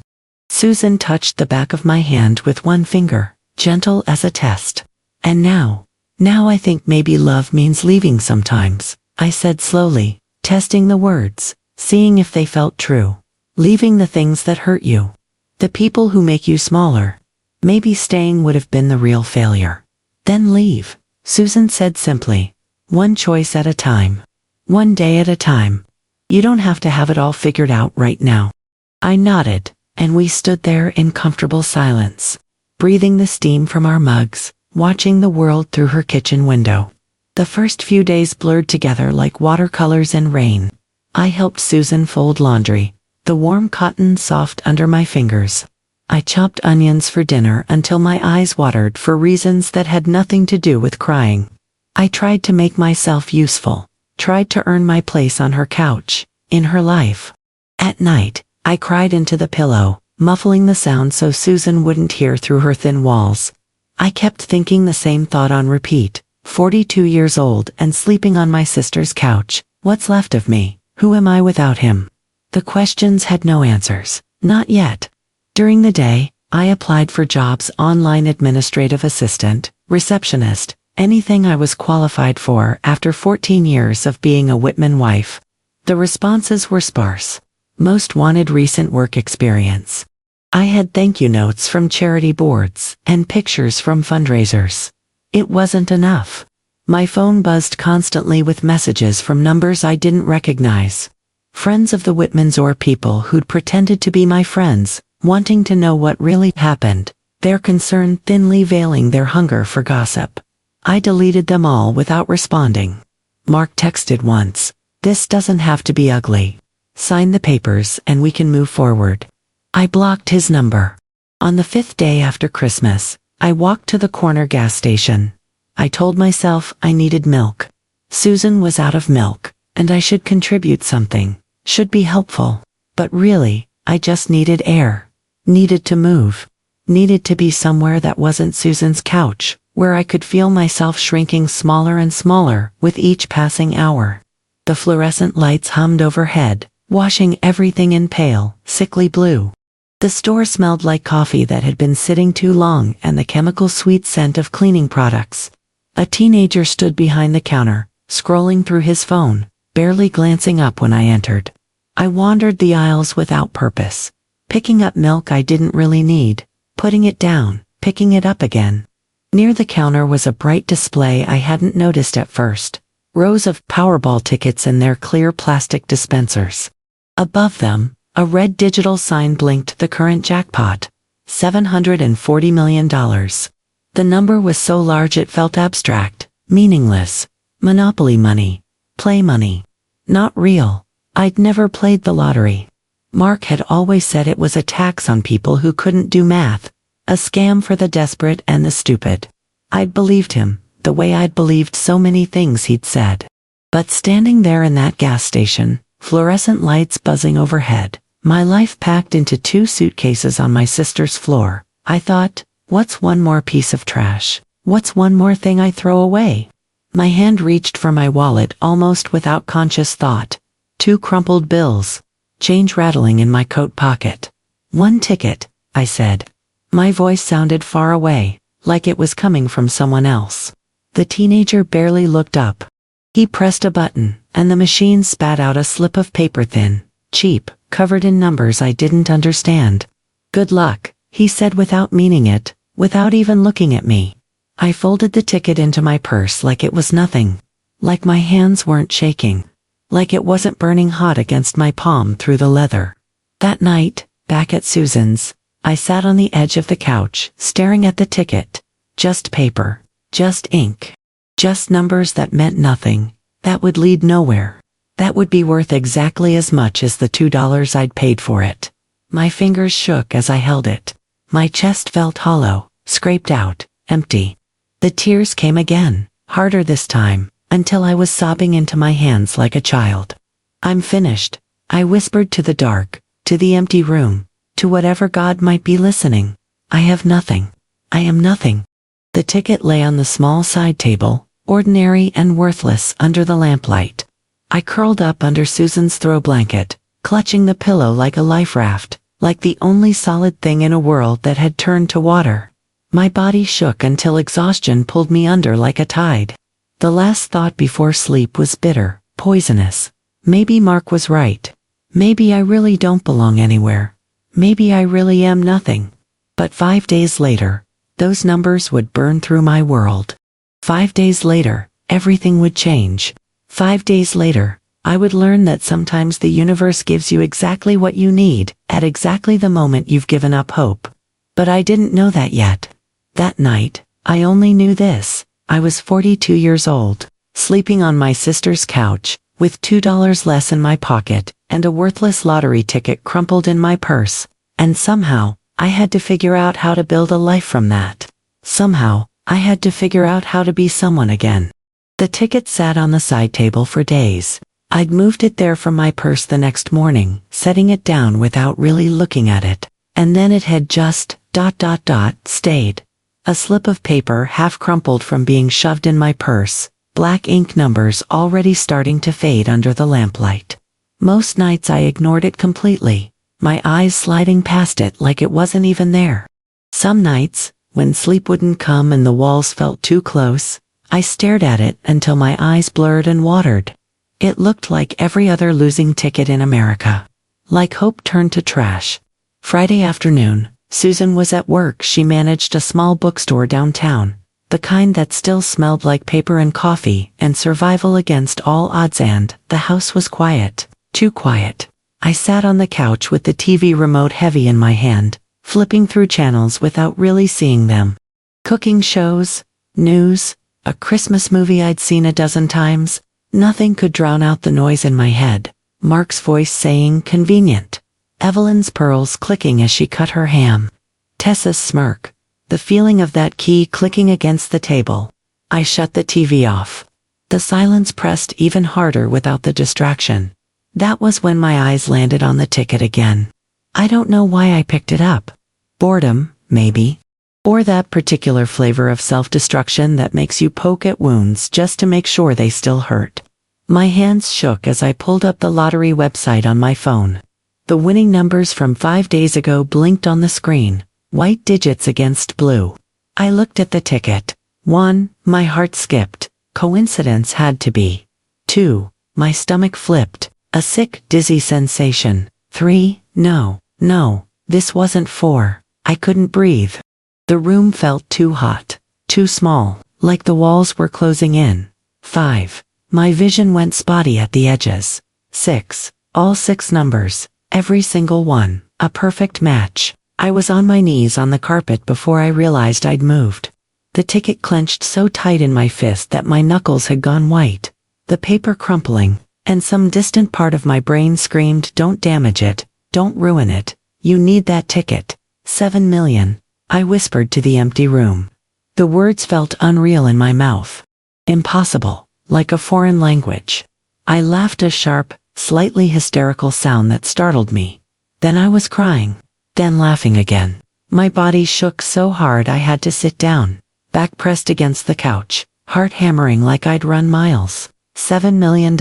Speaker 1: Susan touched the back of my hand with one finger, gentle as a test. "And now I think maybe love means leaving sometimes," I said slowly, testing the words, seeing if they felt true, leaving the things that hurt you, the people who make you smaller. Maybe staying would have been the real failure. Then leave, Susan said simply. One choice at a time. One day at a time. You don't have to have it all figured out right now. I nodded, and we stood there in comfortable silence, breathing the steam from our mugs, watching the world through her kitchen window. The first few days blurred together like watercolors in rain. I helped Susan fold laundry, the warm cotton soft under my fingers. I chopped onions for dinner until my eyes watered for reasons that had nothing to do with crying. I tried to make myself useful, tried to earn my place on her couch, in her life. At night, I cried into the pillow, muffling the sound so Susan wouldn't hear through her thin walls. I kept thinking the same thought on repeat, 42 years old and sleeping on my sister's couch. What's left of me? Who am I without him? The questions had no answers. Not yet. During the day, I applied for jobs: online administrative assistant, receptionist, anything I was qualified for after 14 years of being a Whitman wife. The responses were sparse. Most wanted recent work experience. I had thank you notes from charity boards and pictures from fundraisers. It wasn't enough. My phone buzzed constantly with messages from numbers I didn't recognize. Friends of the Whitmans or people who'd pretended to be my friends, wanting to know what really happened, their concern thinly veiling their hunger for gossip. I deleted them all without responding. Mark texted once, "This doesn't have to be ugly. Sign the papers and we can move forward." I blocked his number. On the 5th day after Christmas, I walked to the corner gas station. I told myself I needed milk. Susan was out of milk, and I should contribute something, should be helpful. But really, I just needed air. Needed to move. Needed to be somewhere that wasn't Susan's couch, where I could feel myself shrinking smaller and smaller with each passing hour. The fluorescent lights hummed overhead, washing everything in pale, sickly blue. The store smelled like coffee that had been sitting too long and the chemical sweet scent of cleaning products. A teenager stood behind the counter, scrolling through his phone, barely glancing up when I entered. I wandered the aisles without purpose, picking up milk I didn't really need, putting it down, picking it up again. Near the counter was a bright display I hadn't noticed at first, rows of Powerball tickets in their clear plastic dispensers. Above them, a red digital sign blinked the current jackpot, $740 million. The number was so large it felt abstract, meaningless. Monopoly money. Play money. Not real. I'd never played the lottery. Mark had always said it was a tax on people who couldn't do math, a scam for the desperate and the stupid. I'd believed him, the way I'd believed so many things he'd said. But standing there in that gas station, fluorescent lights buzzing overhead, my life packed into 2 suitcases on my sister's floor, I thought, what's one more piece of trash? What's one more thing I throw away? My hand reached for my wallet almost without conscious thought. 2 crumpled bills. Change rattling in my coat pocket. 1 ticket, I said. My voice sounded far away, like it was coming from someone else. The teenager barely looked up. He pressed a button, and the machine spat out a slip of paper thin, cheap, covered in numbers I didn't understand. Good luck, he said without meaning it, without even looking at me. I folded the ticket into my purse like it was nothing. Like my hands weren't shaking. Like it wasn't burning hot against my palm through the leather. That night, back at Susan's, I sat on the edge of the couch, staring at the ticket. Just paper. Just ink. Just numbers that meant nothing. That would lead nowhere. That would be worth exactly as much as the $2 I'd paid for it. My fingers shook as I held it. My chest felt hollow, scraped out, empty. The tears came again, harder this time, until I was sobbing into my hands like a child. I'm finished, I whispered to the dark, to the empty room, to whatever God might be listening. I have nothing. I am nothing. The ticket lay on the small side table, ordinary and worthless under the lamplight. I curled up under Susan's throw blanket, clutching the pillow like a life raft, like the only solid thing in a world that had turned to water. My body shook until exhaustion pulled me under like a tide. The last thought before sleep was bitter, poisonous. Maybe Mark was right. Maybe I really don't belong anywhere. Maybe I really am nothing. But 5 days later, those numbers would burn through my world. 5 days later, everything would change. 5 days later, I would learn that sometimes the universe gives you exactly what you need, at exactly the moment you've given up hope. But I didn't know that yet. That night, I only knew this. I was 42 years old, sleeping on my sister's couch, with $2 less in my pocket, and a worthless lottery ticket crumpled in my purse. And somehow, I had to figure out how to build a life from that. Somehow, I had to figure out how to be someone again. The ticket sat on the side table for days. I'd moved it there from my purse the next morning, setting it down without really looking at it. And then it had just, stayed. A slip of paper half crumpled from being shoved in my purse, black ink numbers already starting to fade under the lamplight. Most nights I ignored it completely, my eyes sliding past it like it wasn't even there. Some nights, when sleep wouldn't come and the walls felt too close, I stared at it until my eyes blurred and watered. It looked like every other losing ticket in America. Like hope turned to trash. Friday afternoon, Susan was at work. She managed a small bookstore downtown, the kind that still smelled like paper and coffee and survival against all odds, and the house was quiet, too quiet. I sat on the couch with the TV remote heavy in my hand, flipping through channels without really seeing them. Cooking shows, news, a Christmas movie I'd seen a dozen times. Nothing could drown out the noise in my head. Mark's voice saying convenient. Evelyn's pearls clicking as she cut her ham. Tessa's smirk. The feeling of that key clicking against the table. I shut the TV off. The silence pressed even harder without the distraction. That was when my eyes landed on the ticket again. I don't know why I picked it up. Boredom, maybe. Or that particular flavor of self-destruction that makes you poke at wounds just to make sure they still hurt. My hands shook as I pulled up the lottery website on my phone. The winning numbers from 5 days ago blinked on the screen, white digits against blue. I looked at the ticket. 1, my heart skipped. Coincidence had to be. 2, my stomach flipped. A sick, dizzy sensation. 3, no, this wasn't 4. I couldn't breathe. The room felt too hot, too small, like the walls were closing in. 5, my vision went spotty at the edges. 6, all 6 numbers, every single one, a perfect match. I was on my knees on the carpet before I realized I'd moved. The ticket clenched so tight in my fist that my knuckles had gone white, the paper crumpling, and some distant part of my brain screamed, "Don't damage it, don't ruin it, you need that ticket." 7 million. I whispered to the empty room. The words felt unreal in my mouth. Impossible, like a foreign language. I laughed, a sharp, slightly hysterical sound that startled me. Then I was crying, then laughing again. My body shook so hard I had to sit down, back pressed against the couch, heart hammering like I'd run miles. $7 million.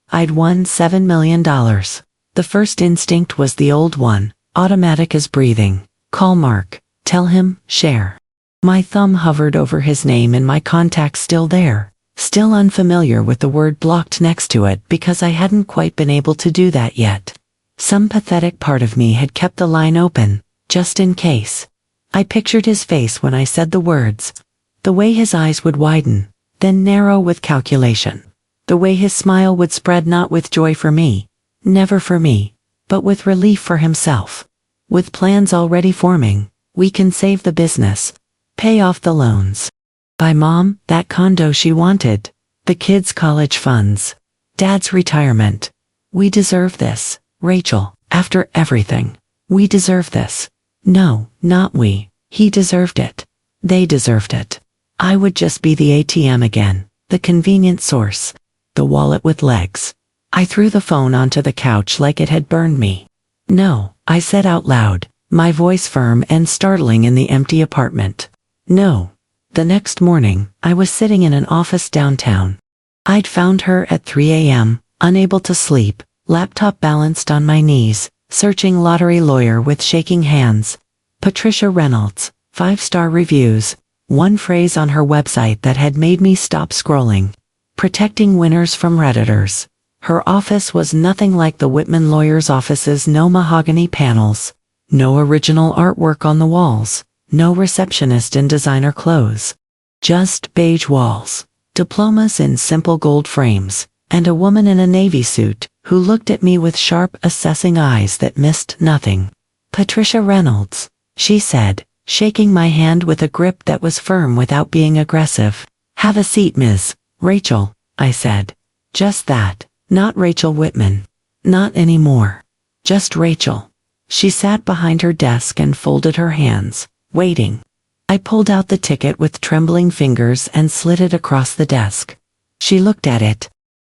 Speaker 1: I'd won $7 million. The first instinct was the old one, automatic as breathing. Call Mark. Tell him, share. My thumb hovered over his name in my contacts, still there, still unfamiliar with the word blocked next to it because I hadn't quite been able to do that yet. Some pathetic part of me had kept the line open, just in case. I pictured his face when I said the words, the way his eyes would widen, then narrow with calculation. The way his smile would spread, not with joy for me, never for me, but with relief for himself. With plans already forming. We can save the business, pay off the loans, buy Mom that condo she wanted, the kids' college funds, Dad's retirement. We deserve this, Rachel, after everything. We deserve this. No, not we. He deserved it. They deserved it. I would just be the ATM again, the convenient source, the wallet with legs. I threw the phone onto the couch like it had burned me. No, I said out loud, my voice firm and startling in the empty apartment. No. The next morning, I was sitting in an office downtown. I'd found her at 3 a.m., unable to sleep, laptop balanced on my knees, searching lottery lawyer with shaking hands. Patricia Reynolds, 5-star reviews, one phrase on her website that had made me stop scrolling. Protecting winners from Redditors. Her office was nothing like the Whitman lawyer's offices. No mahogany panels, no original artwork on the walls, no receptionist in designer clothes. Just beige walls, diplomas in simple gold frames, and a woman in a navy suit who looked at me with sharp, assessing eyes that missed nothing. "Patricia Reynolds," she said, shaking my hand with a grip that was firm without being aggressive. "Have a seat, Ms. Rachel," I said. Just that. Not Rachel Whitman. Not anymore. Just Rachel. She sat behind her desk and folded her hands, waiting. I pulled out the ticket with trembling fingers and slid it across the desk. She looked at it.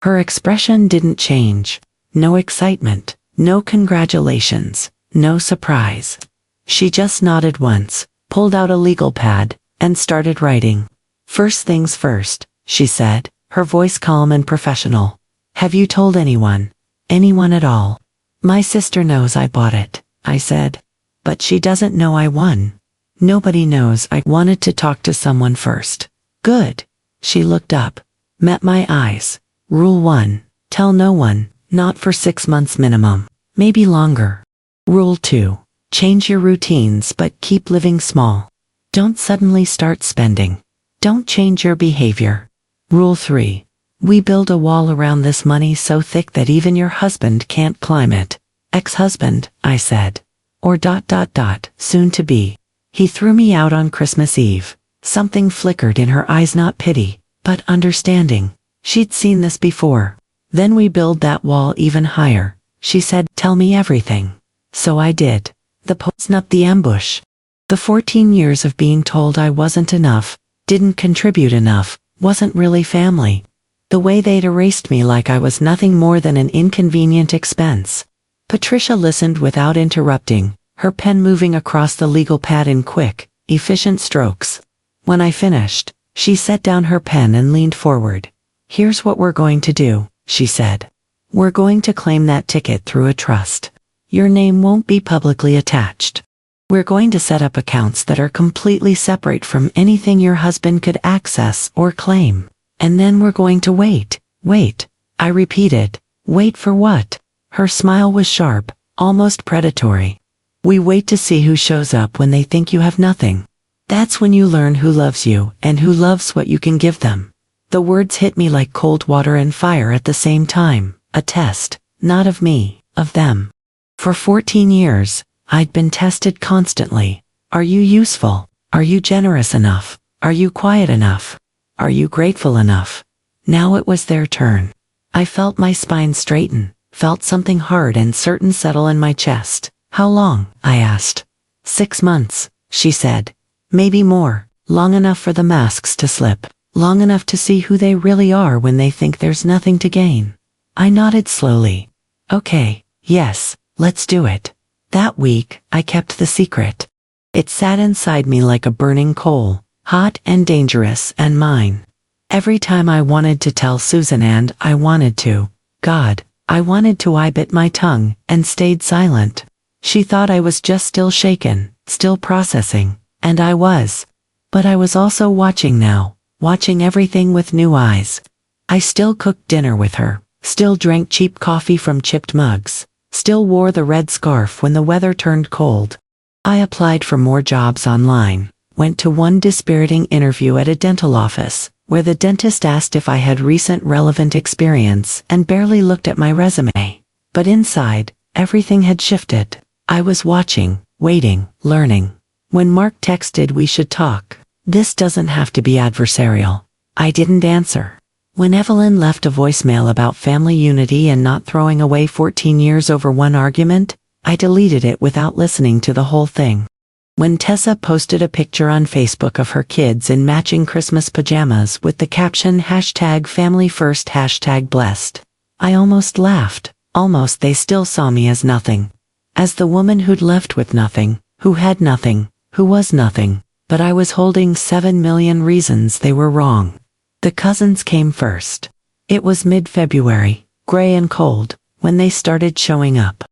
Speaker 1: Her expression didn't change. No excitement, no congratulations, no surprise. She just nodded once, pulled out a legal pad, and started writing. "First things first," she said, her voice calm and professional. "Have you told anyone? Anyone at all?" "My sister knows I bought it," I said. "But she doesn't know I won." "Nobody knows I wanted to talk to someone first." "Good." She looked up, met my eyes. "Rule 1. Tell no one, not for 6 months minimum. Maybe longer. Rule 2. Change your routines but keep living small. Don't suddenly start spending. Don't change your behavior. Rule 3. We build a wall around this money so thick that even your husband can't climb it." "Ex-husband," I said. Or ... soon to be. He threw me out on Christmas Eve. Something flickered in her eyes, not pity, but understanding. She'd seen this before. "Then we build that wall even higher," she said. "Tell me everything." So I did. The post up the ambush. The 14 years of being told I wasn't enough, didn't contribute enough, wasn't really family. The way they'd erased me like I was nothing more than an inconvenient expense. Patricia listened without interrupting, her pen moving across the legal pad in quick, efficient strokes. When I finished, she set down her pen and leaned forward. "Here's what we're going to do," she said. "We're going to claim that ticket through a trust. Your name won't be publicly attached. We're going to set up accounts that are completely separate from anything your husband could access or claim. And then we're going to wait." "Wait," I repeated. "Wait for what?" Her smile was sharp, almost predatory. "We wait to see who shows up when they think you have nothing. That's when you learn who loves you and who loves what you can give them." The words hit me like cold water and fire at the same time. A test, not of me, of them. For 14 years, I'd been tested constantly. Are you useful? Are you generous enough? Are you quiet enough? Are you grateful enough? Now it was their turn. I felt my spine straighten, felt something hard and certain settle in my chest. "How long?" I asked. 6 months, she said. "Maybe more, long enough for the masks to slip, long enough to see who they really are when they think there's nothing to gain." I nodded slowly. "Okay, yes, let's do it." That week, I kept the secret. It sat inside me like a burning coal, hot and dangerous and mine. Every time I wanted to tell Susan, and I wanted to, God, I wanted to, I bit my tongue and stayed silent. She thought I was just still shaken, still processing, and I was. But I was also watching now, watching everything with new eyes. I still cooked dinner with her, still drank cheap coffee from chipped mugs, still wore the red scarf when the weather turned cold. I applied for more jobs online, went to one dispiriting interview at a dental office, where the dentist asked if I had recent relevant experience and barely looked at my resume. But inside, everything had shifted. I was watching, waiting, learning. When Mark texted we should talk, this doesn't have to be adversarial, I didn't answer. When Evelyn left a voicemail about family unity and not throwing away 14 years over one argument, I deleted it without listening to the whole thing. When Tessa posted a picture on Facebook of her kids in matching Christmas pajamas with the caption #FamilyFirst #blessed, I almost laughed. Almost. They still saw me as nothing. As the woman who'd left with nothing, who had nothing, who was nothing, but I was holding 7 million reasons they were wrong. The cousins came first. It was mid-February, gray and cold, when they started showing up.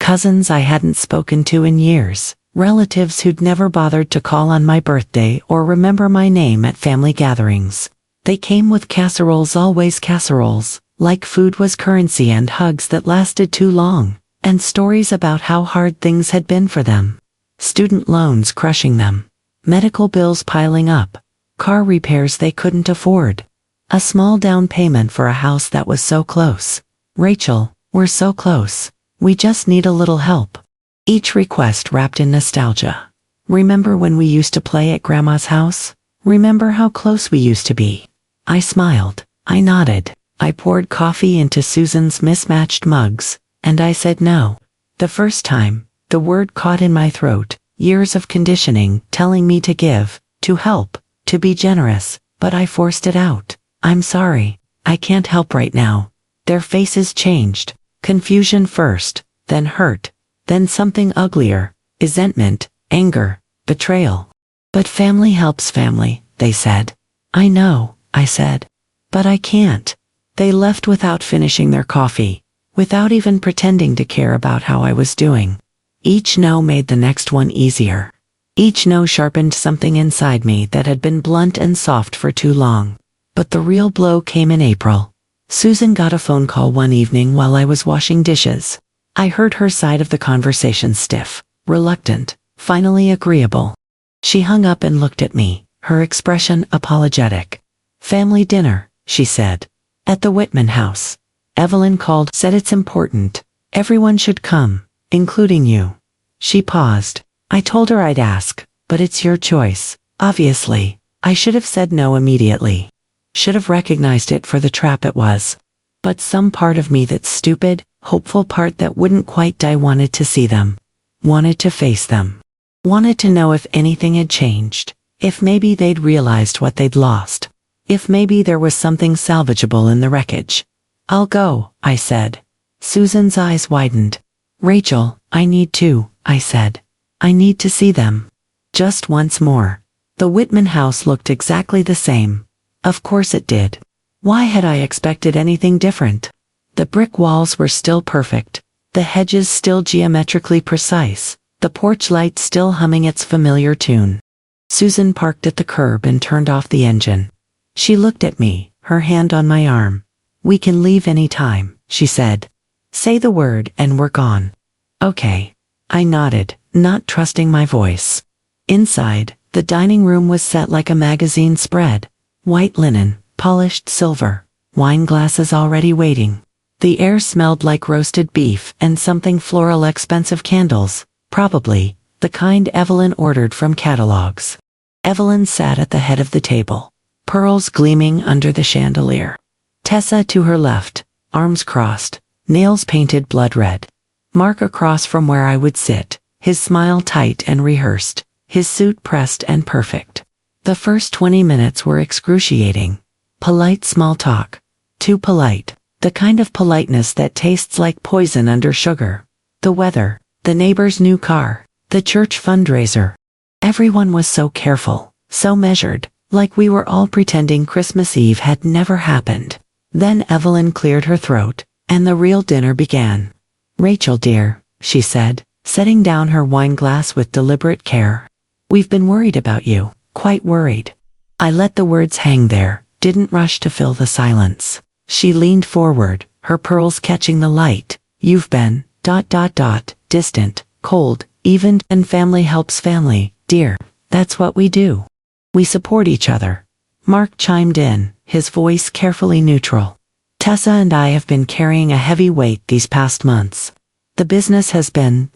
Speaker 1: Cousins I hadn't spoken to in years, relatives who'd never bothered to call on my birthday or remember my name at family gatherings. They came with casseroles, always casseroles, Like food was currency and hugs that lasted too long, and stories about how hard things had been for them. Student loans crushing them. Medical bills piling up. Car repairs they couldn't afford. A small down payment for a house that was so close. Rachel, we're so close. We just need a little help. Each request wrapped in nostalgia. Remember when we used to play at Grandma's house? Remember how close we used to be? I smiled. I nodded. I poured coffee into Susan's mismatched mugs, and I said no. The first time, the word caught in my throat, years of conditioning telling me to give, to help, to be generous, but I forced it out. I'm sorry. I can't help right now. Their faces changed. Confusion first, then hurt, then something uglier, resentment, anger, betrayal. But family helps family, they said. I know, I said. But I can't. They left without finishing their coffee, without even pretending to care about how I was doing. Each no made the next one easier. Each no sharpened something inside me that had been blunt and soft for too long. But the real blow came in April. Susan got a phone call one evening while I was washing dishes. I heard her side of the conversation stiff, reluctant, finally agreeable. She hung up and looked at me, her expression apologetic. Family dinner, she said. At the Whitman house. Evelyn called, said it's important. Everyone should come, including you. She paused. I told her I'd ask, but it's your choice. Obviously, I should have said no immediately. Should have recognized it for the trap it was. But some part of me, that stupid, hopeful part that wouldn't quite die, wanted to see them. Wanted to face them. Wanted to know if anything had changed. If maybe they'd realized what they'd lost. If maybe there was something salvageable in the wreckage. I'll go, I said. Susan's eyes widened. Rachel, I need to, I said. I need to see them. Just once more. The Whitman house looked exactly the same. Of course it did. Why had I expected anything different? The brick walls were still perfect. The hedges still geometrically precise. The porch light still humming its familiar tune. Susan parked at the curb and turned off the engine. She looked at me, her hand on my arm. We can leave any time, she said. Say the word and we're gone. Okay. I nodded, not trusting my voice. Inside, the dining room was set like a magazine spread. White linen, polished silver, wine glasses already waiting. The air smelled like roasted beef and something floral, expensive candles, probably, the kind Evelyn ordered from catalogs. Evelyn sat at the head of the table. Pearls gleaming under the chandelier. Tessa to her left, arms crossed, nails painted blood red. Mark across from where I would sit, his smile tight and rehearsed, his suit pressed and perfect. The first 20 minutes were excruciating. Polite small talk. Too polite. The kind of politeness that tastes like poison under sugar. The weather, the neighbor's new car, the church fundraiser. Everyone was so careful, so measured. Like we were all pretending Christmas Eve had never happened. Then Evelyn cleared her throat, and the real dinner began. Rachel dear, she said, setting down her wine glass with deliberate care. We've been worried about you, quite worried. I let the words hang there, didn't rush to fill the silence. She leaned forward, her pearls catching the light. You've been, distant, cold, even, and family helps family, dear. That's what we do. We support each other. Mark chimed in, his voice carefully neutral. Tessa and I have been carrying a heavy weight these past months. The business has been,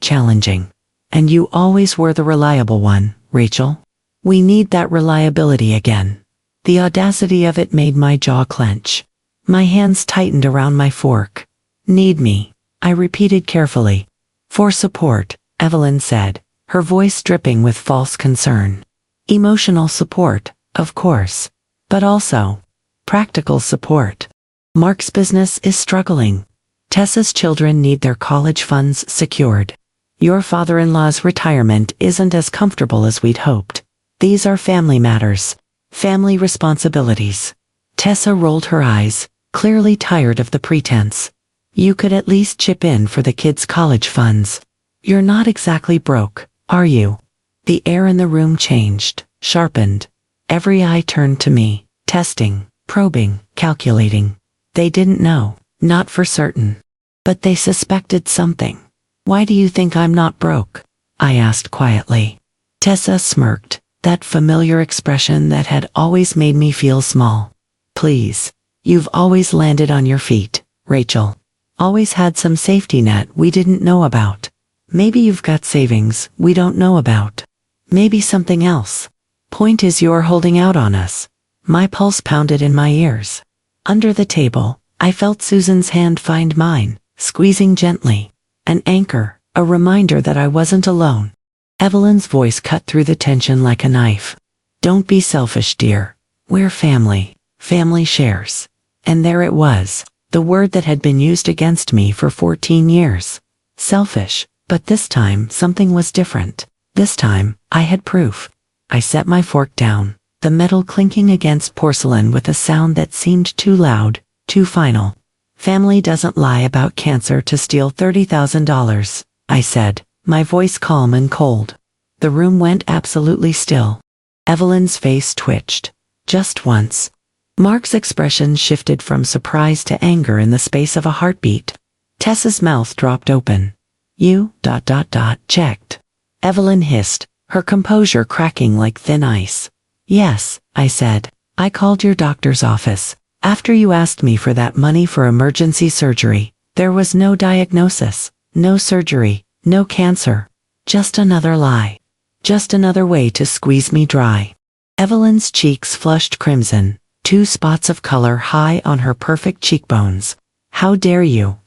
Speaker 1: challenging. And you always were the reliable one, Rachel. We need that reliability again. The audacity of it made my jaw clench. My hands tightened around my fork. Need me, I repeated carefully. For support, Evelyn said, her voice dripping with false concern. Emotional support, of course. But also, practical support. Mark's business is struggling. Tessa's children need their college funds secured. Your father-in-law's retirement isn't as comfortable as we'd hoped. These are family matters. Family responsibilities. Tessa rolled her eyes, clearly tired of the pretense. You could at least chip in for the kids' college funds. You're not exactly broke, are you? The air in the room changed, sharpened. Every eye turned to me, testing, probing, calculating. They didn't know, not for certain. But they suspected something. Why do you think I'm not broke? I asked quietly. Tessa smirked, that familiar expression that had always made me feel small. Please. You've always landed on your feet, Rachel. Always had some safety net we didn't know about. Maybe you've got savings we don't know about. Maybe something else. Point is you're holding out on us. My pulse pounded in my ears. Under the table, I felt Susan's hand find mine, squeezing gently. An anchor, a reminder that I wasn't alone. Evelyn's voice cut through the tension like a knife. Don't be selfish, dear. We're family. Family shares. And there it was, the word that had been used against me for 14 years. Selfish, but this time something was different. This time, I had proof. I set my fork down, the metal clinking against porcelain with a sound that seemed too loud, too final. Family doesn't lie about cancer to steal $30,000, I said, my voice calm and cold. The room went absolutely still. Evelyn's face twitched. Just once. Mark's expression shifted from surprise to anger in the space of a heartbeat. Tessa's mouth dropped open. You, checked. Evelyn hissed, her composure cracking like thin ice. Yes, I said. I called your doctor's office. After you asked me for that money for emergency surgery, there was no diagnosis, no surgery, no cancer. Just another lie. Just another way to squeeze me dry. Evelyn's cheeks flushed crimson, 2 spots of color high on her perfect cheekbones. How dare you,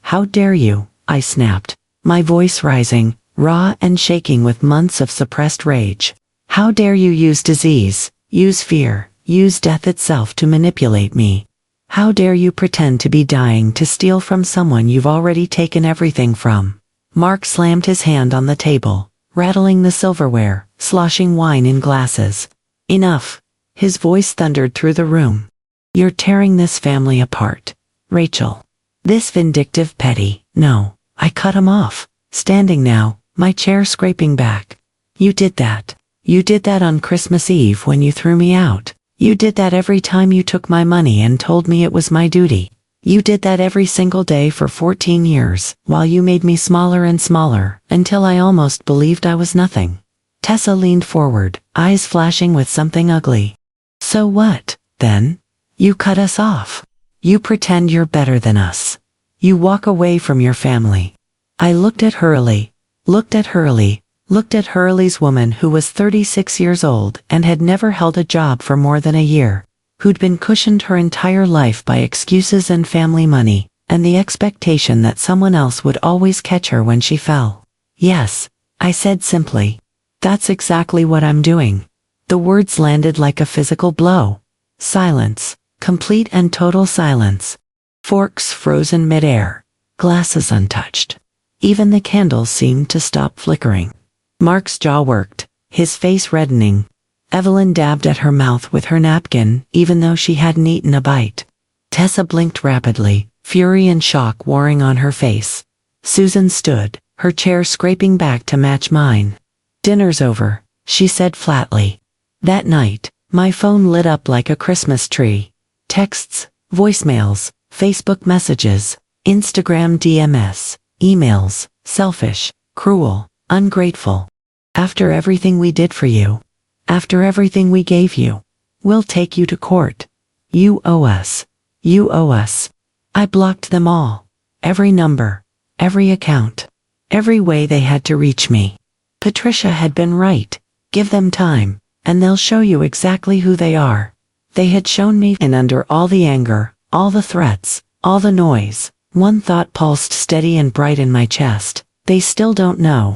Speaker 1: I snapped, my voice rising, raw and shaking with months of suppressed rage. How dare you use disease, use fear, use death itself to manipulate me? How dare you pretend to be dying to steal from someone you've already taken everything from? Mark slammed his hand on the table, rattling the silverware, sloshing wine in glasses. Enough. His voice thundered through the room. You're tearing this family apart, Rachel. This vindictive petty. No, I cut him off, standing now, my chair scraping back. You did that. You did that on Christmas Eve when you threw me out. You did that every time you took my money and told me it was my duty. You did that every single day for 14 years, while you made me smaller and smaller, until I almost believed I was nothing. Tessa leaned forward, eyes flashing with something ugly. So what, then? You cut us off. You pretend you're better than us. You walk away from your family. I looked at Hurley, looked at Hurley's woman who was 36 years old and had never held a job for more than a year, who'd been cushioned her entire life by excuses and family money, and the expectation that someone else would always catch her when she fell. Yes, I said simply. That's exactly what I'm doing. The words landed like a physical blow. Silence, complete and total silence. Forks frozen midair, glasses untouched. Even the candles seemed to stop flickering. Mark's jaw worked, his face reddening. Evelyn dabbed at her mouth with her napkin, even though she hadn't eaten a bite. Tessa blinked rapidly, fury and shock warring on her face. Susan stood, her chair scraping back to match mine. Dinner's over, she said flatly. That night, my phone lit up like a Christmas tree. Texts, voicemails, Facebook messages, Instagram DMs, emails, selfish, cruel, ungrateful. After everything we did for you, after everything we gave you, we'll take you to court. You owe us. You owe us. I blocked them all. Every number, every account, every way they had to reach me. Patricia had been right. Give them time, and they'll show you exactly who they are. They had shown me, and under all the anger, all the threats, all the noise, one thought pulsed steady and bright in my chest. They still don't know.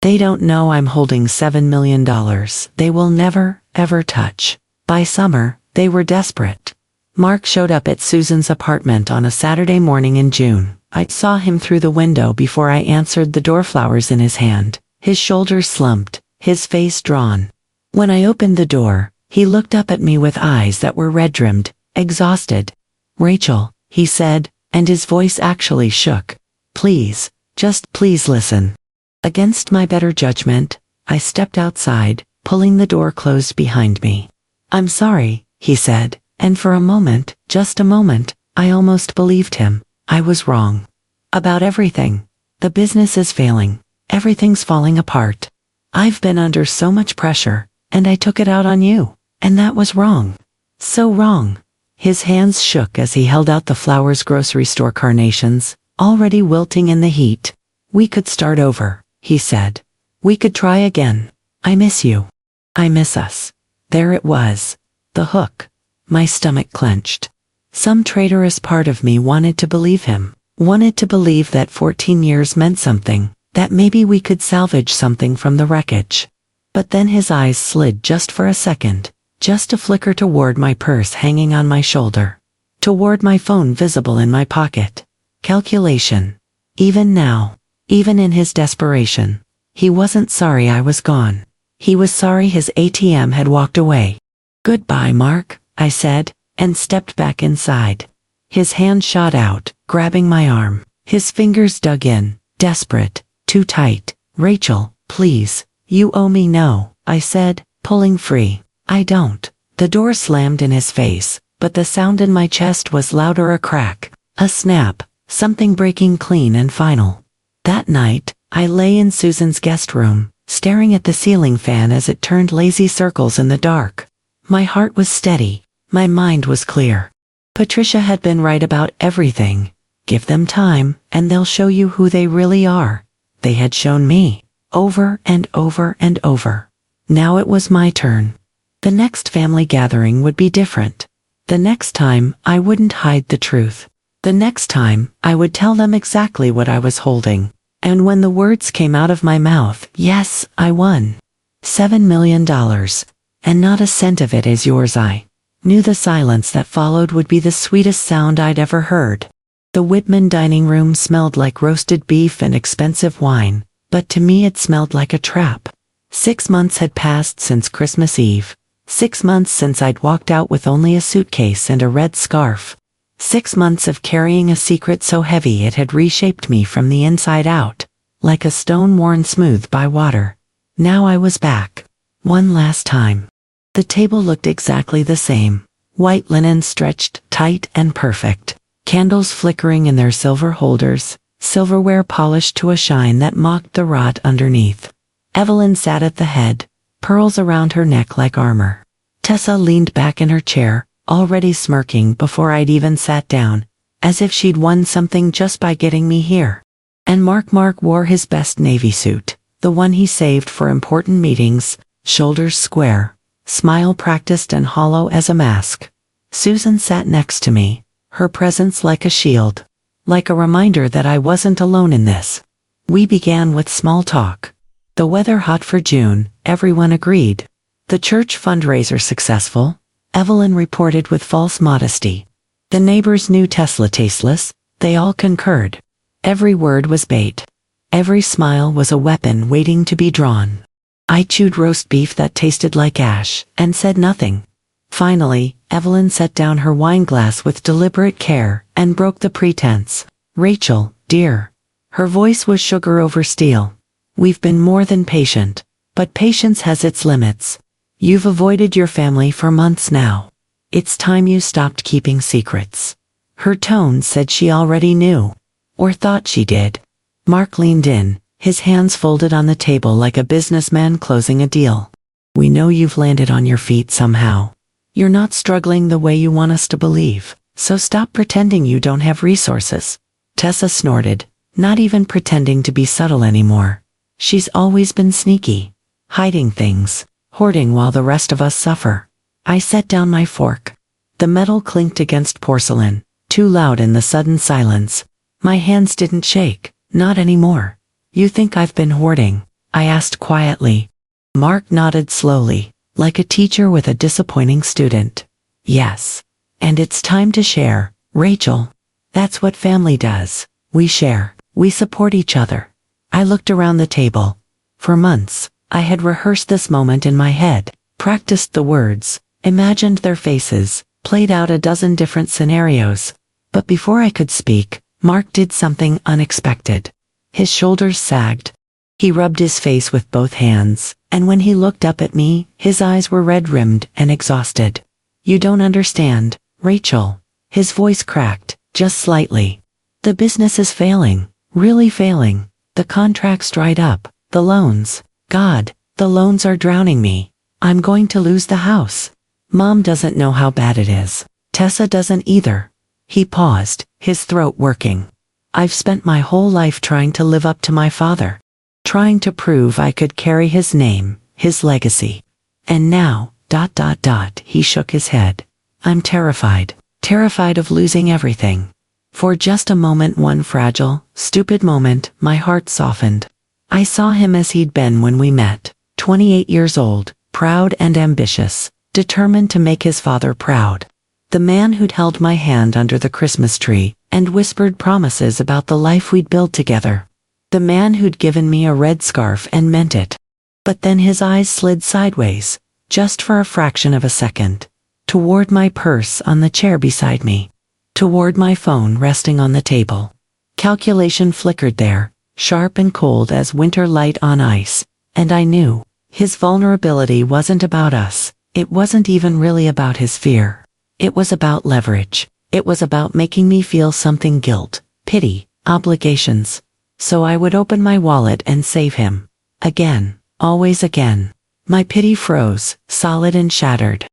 Speaker 1: They don't know I'm holding $7 million they will never, ever touch. By summer, they were desperate. Mark showed up at Susan's apartment on a Saturday morning in June. I saw him through the window before I answered the door, flowers in his hand, his shoulders slumped, his face drawn. When I opened the door, he looked up at me with eyes that were red-rimmed, exhausted. Rachel, he said, and his voice actually shook. Please, just please listen. Against my better judgment, I stepped outside, pulling the door closed behind me. I'm sorry, he said, and for a moment, just a moment, I almost believed him. I was wrong. About everything. The business is failing. Everything's falling apart. I've been under so much pressure, and I took it out on you. And that was wrong. So wrong. His hands shook as he held out the flowers' grocery store carnations, already wilting in the heat. We could start over, he said. We could try again. I miss you. I miss us. There it was. The hook. My stomach clenched. Some traitorous part of me wanted to believe him, wanted to believe that 14 years meant something, that maybe we could salvage something from the wreckage. But then his eyes slid just for a second, just a flicker toward my purse hanging on my shoulder, toward my phone visible in my pocket. Calculation. Even now, even in his desperation, he wasn't sorry I was gone. He was sorry his ATM had walked away. Goodbye, Mark, I said, and stepped back inside. His hand shot out, grabbing my arm. His fingers dug in, desperate, too tight. Rachel, please, you owe me. No, I said, pulling free. I don't. The door slammed in his face, but the sound in my chest was louder, a crack, a snap, something breaking clean and final. That night, I lay in Susan's guest room, staring at the ceiling fan as it turned lazy circles in the dark. My heart was steady. My mind was clear. Patricia had been right about everything. Give them time, and they'll show you who they really are. They had shown me, over and over and over. Now it was my turn. The next family gathering would be different. The next time, I wouldn't hide the truth. The next time, I would tell them exactly what I was holding. And when the words came out of my mouth, yes, I won. $7 million. And not a cent of it is yours. I knew the silence that followed would be the sweetest sound I'd ever heard. The Whitman dining room smelled like roasted beef and expensive wine, but to me it smelled like a trap. 6 months had passed since Christmas Eve. 6 months since I'd walked out with only a suitcase and a red scarf. 6 months of carrying a secret so heavy it had reshaped me from the inside out, like a stone worn smooth by water. Now I was back. One last time. The table looked exactly the same. White linen stretched, tight and perfect. Candles flickering in their silver holders, silverware polished to a shine that mocked the rot underneath. Evelyn sat at the head, pearls around her neck like armor. Tessa leaned back in her chair, already smirking before I'd even sat down, as if she'd won something just by getting me here. And Mark wore his best navy suit, the one he saved for important meetings, shoulders square, smile practiced and hollow as a mask. Susan sat next to me, her presence like a shield, like a reminder that I wasn't alone in this. We began with small talk. The weather hot for June, everyone agreed. The church fundraiser successful, Evelyn reported with false modesty. The neighbors knew Tesla tasteless, they all concurred. Every word was bait. Every smile was a weapon waiting to be drawn. I chewed roast beef that tasted like ash, and said nothing. Finally, Evelyn set down her wine glass with deliberate care and broke the pretense. Rachel, dear. Her voice was sugar over steel. We've been more than patient, but patience has its limits. You've avoided your family for months now. It's time you stopped keeping secrets. Her tone said she already knew, or thought she did. Mark leaned in, his hands folded on the table like a businessman closing a deal. We know you've landed on your feet somehow. You're not struggling the way you want us to believe, so stop pretending you don't have resources. Tessa snorted, not even pretending to be subtle anymore. She's always been sneaky, hiding things, hoarding while the rest of us suffer. I set down my fork. The metal clinked against porcelain, too loud in the sudden silence. My hands didn't shake, not anymore. You think I've been hoarding? I asked quietly. Mark nodded slowly, like a teacher with a disappointing student. Yes. And it's time to share, Rachel. That's what family does. We share. We support each other. I looked around the table. For months, I had rehearsed this moment in my head, practiced the words, imagined their faces, played out a dozen different scenarios. But before I could speak, Mark did something unexpected. His shoulders sagged. He rubbed his face with both hands, and when he looked up at me, his eyes were red-rimmed and exhausted. You don't understand, Rachel. His voice cracked, just slightly. The business is failing, really failing. The contracts dried up, the loans. God, the loans are drowning me. I'm going to lose the house. Mom doesn't know how bad it is. Tessa doesn't either. He paused, his throat working. I've spent my whole life trying to live up to my father. Trying to prove I could carry his name, his legacy. And now, ... he shook his head. I'm terrified. Terrified of losing everything. For just a moment, one fragile, stupid moment, my heart softened. I saw him as he'd been when we met, 28 years old, proud and ambitious, determined to make his father proud. The man who'd held my hand under the Christmas tree and whispered promises about the life we'd build together. The man who'd given me a red scarf and meant it. But then his eyes slid sideways, just for a fraction of a second, toward my purse on the chair beside me, toward my phone resting on the table. Calculation flickered there, sharp and cold as winter light on ice, and I knew his vulnerability wasn't about us. It wasn't even really about his fear. It was about leverage. It was about making me feel something: guilt, pity, obligations. So I would open my wallet and save him. Again, always again. My pity froze, solid and shattered.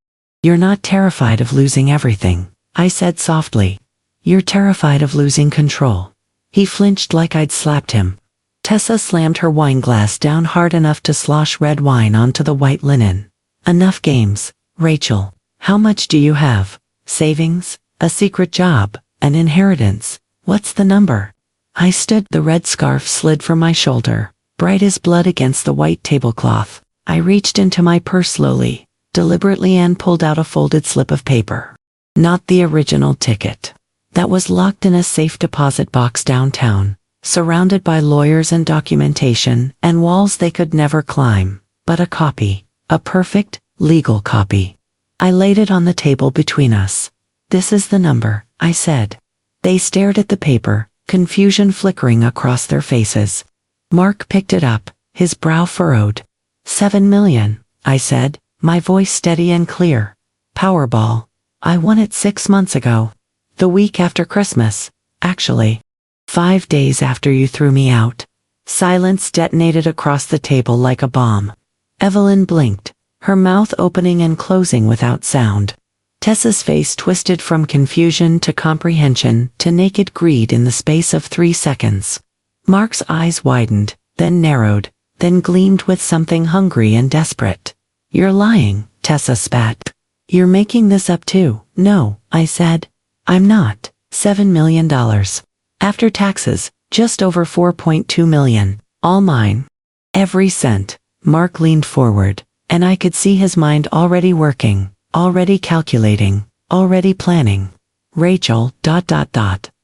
Speaker 1: You're not terrified of losing everything, I said softly. You're terrified of losing control. He flinched like I'd slapped him. Tessa slammed her wine glass down hard enough to slosh red wine onto the white linen. Enough games, Rachel. How much do you have? Savings? A secret job? An inheritance? What's the number? I stood. The red scarf slid from my shoulder, bright as blood against the white tablecloth. I reached into my purse slowly, deliberately, and pulled out a folded slip of paper. Not the original ticket. That was locked in a safe deposit box downtown, surrounded by lawyers and documentation and walls they could never climb, but a copy. A perfect, legal copy. I laid it on the table between us. This is the number, I said. They stared at the paper, confusion flickering across their faces. Mark picked it up, his brow furrowed. 7 million, I said, my voice steady and clear. Powerball. I won it 6 months ago. The week after Christmas, actually. 5 days after you threw me out. Silence detonated across the table like a bomb. Evelyn blinked, her mouth opening and closing without sound. Tessa's face twisted from confusion to comprehension to naked greed in the space of 3 seconds. Mark's eyes widened, then narrowed, then gleamed with something hungry and desperate. You're lying, Tessa spat. You're making this up too. No, I said. I'm not. $7 million. After taxes, just over 4.2 million. All mine. Every cent. Mark leaned forward, and I could see his mind already working, already calculating, already planning. Rachel, ...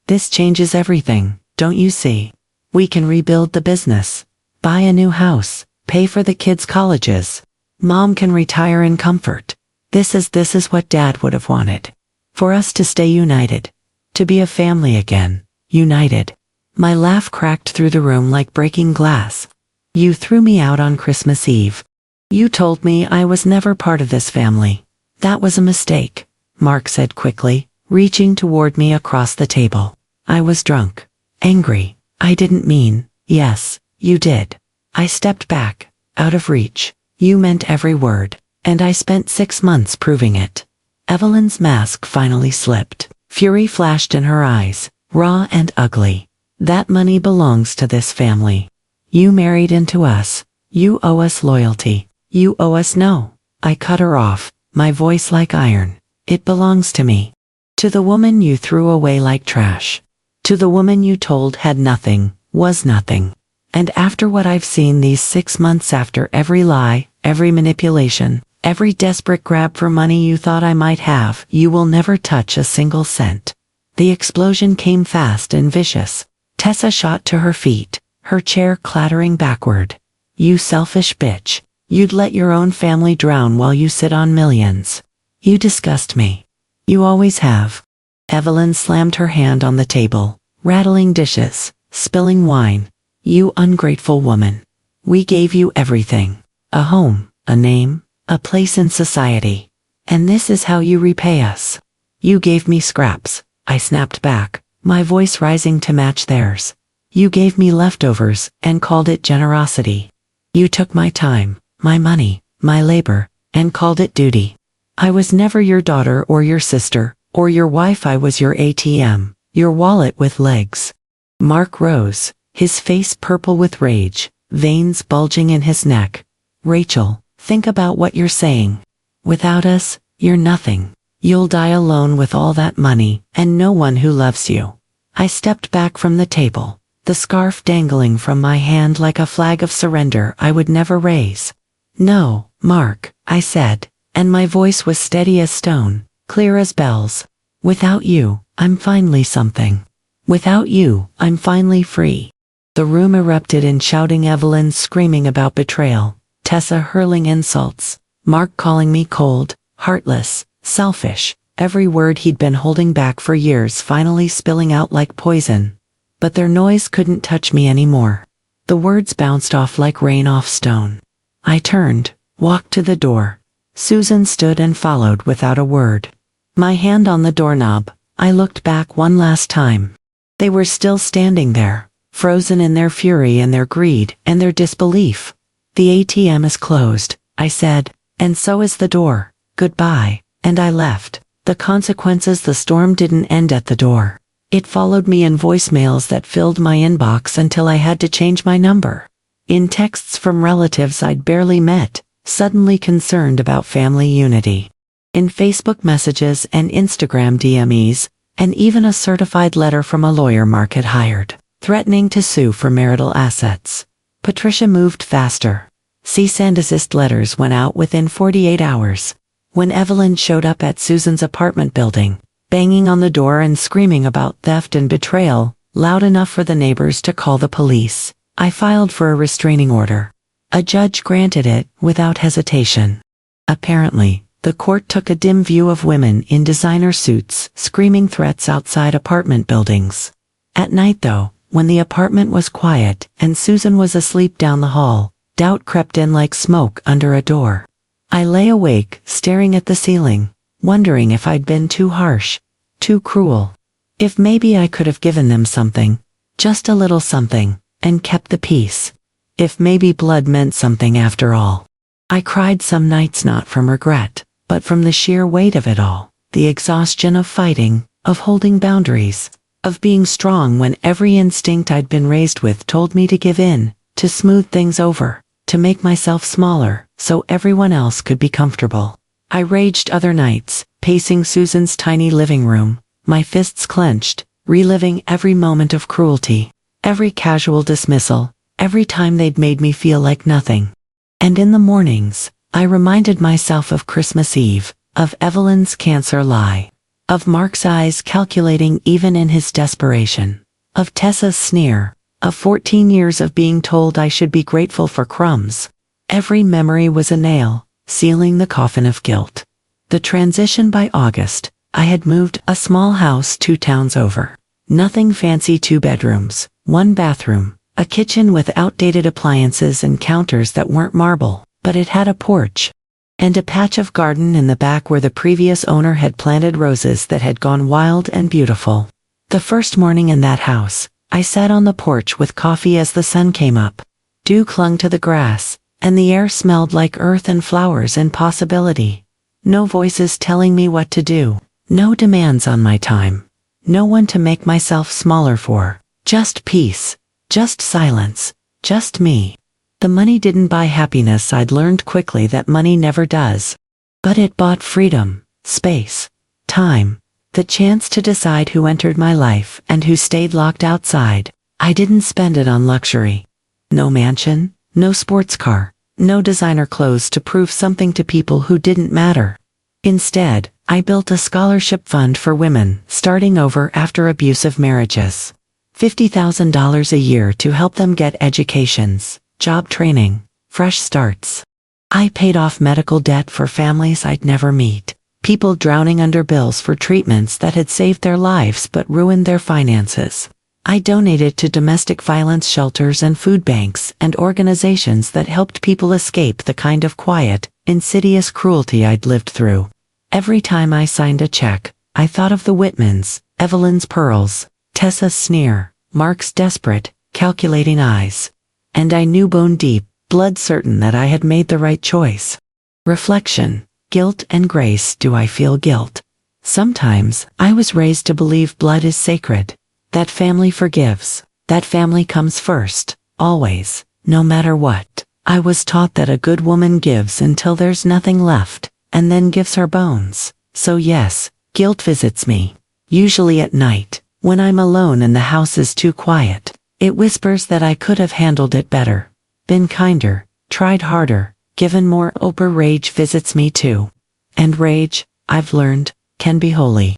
Speaker 1: This changes everything, don't you see? We can rebuild the business. Buy a new house, pay for the kids' colleges. Mom can retire in comfort. This is what Dad would have wanted. For us to stay united. To be a family again, united. My laugh cracked through the room like breaking glass. You threw me out on Christmas Eve. You told me I was never part of this family. That was a mistake, Mark said quickly, reaching toward me across the table. I was drunk. Angry. I didn't mean. Yes, you did. I stepped back, out of reach. You meant every word, and I spent 6 months proving it. Evelyn's mask finally slipped. Fury flashed in her eyes, raw and ugly. That money belongs to this family. You married into us. You owe us loyalty. You owe us no. I cut her off, my voice like iron. It belongs to me. To the woman you threw away like trash. To the woman you told had nothing, was nothing. And after what I've seen these 6 months, after every lie, every manipulation, every desperate grab for money you thought I might have, you will never touch a single cent. The explosion came fast and vicious. Tessa shot to her feet, her chair clattering backward. You selfish bitch. You'd let your own family drown while you sit on millions. You disgust me. You always have. Evelyn slammed her hand on the table, rattling dishes, spilling wine. You ungrateful woman. We gave you everything. A home, a name, a place in society. And this is how you repay us. You gave me scraps, I snapped back, my voice rising to match theirs. You gave me leftovers and called it generosity. You took my time, my money, my labor, and called it duty. I was never your daughter or your sister, or your wife. I was your ATM, your wallet with legs. Mark rose, his face purple with rage, veins bulging in his neck. Rachel, think about what you're saying. Without us, you're nothing. You'll die alone with all that money, and no one who loves you. I stepped back from the table, the scarf dangling from my hand like a flag of surrender I would never raise. No, Mark, I said, and my voice was steady as stone, clear as bells. Without you, I'm finally something. Without you, I'm finally free. The room erupted in shouting, Evelyn screaming about betrayal, Tessa hurling insults, Mark calling me cold, heartless, selfish, every word he'd been holding back for years finally spilling out like poison. But their noise couldn't touch me anymore. The words bounced off like rain off stone. I turned, walked to the door. Susan stood and followed without a word. My hand on the doorknob, I looked back one last time. They were still standing there, frozen in their fury and their greed and their disbelief. The ATM is closed, I said, and so is the door. Goodbye. And I left. The consequences. The storm didn't end at the door. It followed me in voicemails that filled my inbox until I had to change my number. In texts from relatives I'd barely met, suddenly concerned about family unity. In Facebook messages and Instagram DMs, and even a certified letter from a lawyer Mark had hired, threatening to sue for marital assets. Patricia moved faster. Cease and desist letters went out within 48 hours. When Evelyn showed up at Susan's apartment building, banging on the door and screaming about theft and betrayal, loud enough for the neighbors to call the police, I filed for a restraining order. A judge granted it without hesitation. Apparently, the court took a dim view of women in designer suits screaming threats outside apartment buildings. At night though, when the apartment was quiet and Susan was asleep down the hall, doubt crept in like smoke under a door. I lay awake, staring at the ceiling, wondering if I'd been too harsh, too cruel. If maybe I could have given them something, just a little something, and kept the peace. If maybe blood meant something after all. I cried some nights not from regret, but from the sheer weight of it all, the exhaustion of fighting, of holding boundaries, of being strong when every instinct I'd been raised with told me to give in, to smooth things over, to make myself smaller, so everyone else could be comfortable. I raged other nights, pacing Susan's tiny living room, my fists clenched, reliving every moment of cruelty, every casual dismissal, every time they'd made me feel like nothing. And in the mornings, I reminded myself of Christmas Eve, of Evelyn's cancer lie, of Mark's eyes calculating even in his desperation, of Tessa's sneer, of 14 years of being told I should be grateful for crumbs. Every memory was a nail, sealing the coffin of guilt. The transition. By August, I had moved a small house 2 towns over. Nothing fancy, 2 bedrooms, 1 bathroom, a kitchen with outdated appliances and counters that weren't marble, but it had a porch. And a patch of garden in the back where the previous owner had planted roses that had gone wild and beautiful. The first morning in that house, I sat on the porch with coffee as the sun came up. Dew clung to the grass, and the air smelled like earth and flowers and possibility. No voices telling me what to do, no demands on my time, no one to make myself smaller for, just peace, just silence, just me. The money didn't buy happiness. I'd learned quickly that money never does. But it bought freedom, space, time, the chance to decide who entered my life and who stayed locked outside. I didn't spend it on luxury. No mansion, no sports car, no designer clothes to prove something to people who didn't matter. Instead, I built a scholarship fund for women starting over after abusive marriages. $50,000 a year to help them get educations, job training, fresh starts. I paid off medical debt for families I'd never meet. People drowning under bills for treatments that had saved their lives but ruined their finances. I donated to domestic violence shelters and food banks and organizations that helped people escape the kind of quiet, insidious cruelty I'd lived through. Every time I signed a check, I thought of the Whitmans, Evelyn's pearls, Tessa's sneer, Mark's desperate, calculating eyes. And I knew bone deep, blood certain that I had made the right choice. Reflection, guilt and grace. Do I feel guilt? Sometimes, I was raised to believe blood is sacred. That family forgives. That family comes first, always, no matter what. I was taught that a good woman gives until there's nothing left, and then gives her bones. So yes, guilt visits me. Usually at night, when I'm alone and the house is too quiet. It whispers that I could have handled it better, been kinder, tried harder, given more. Oprah rage visits me too. And rage, I've learned, can be holy.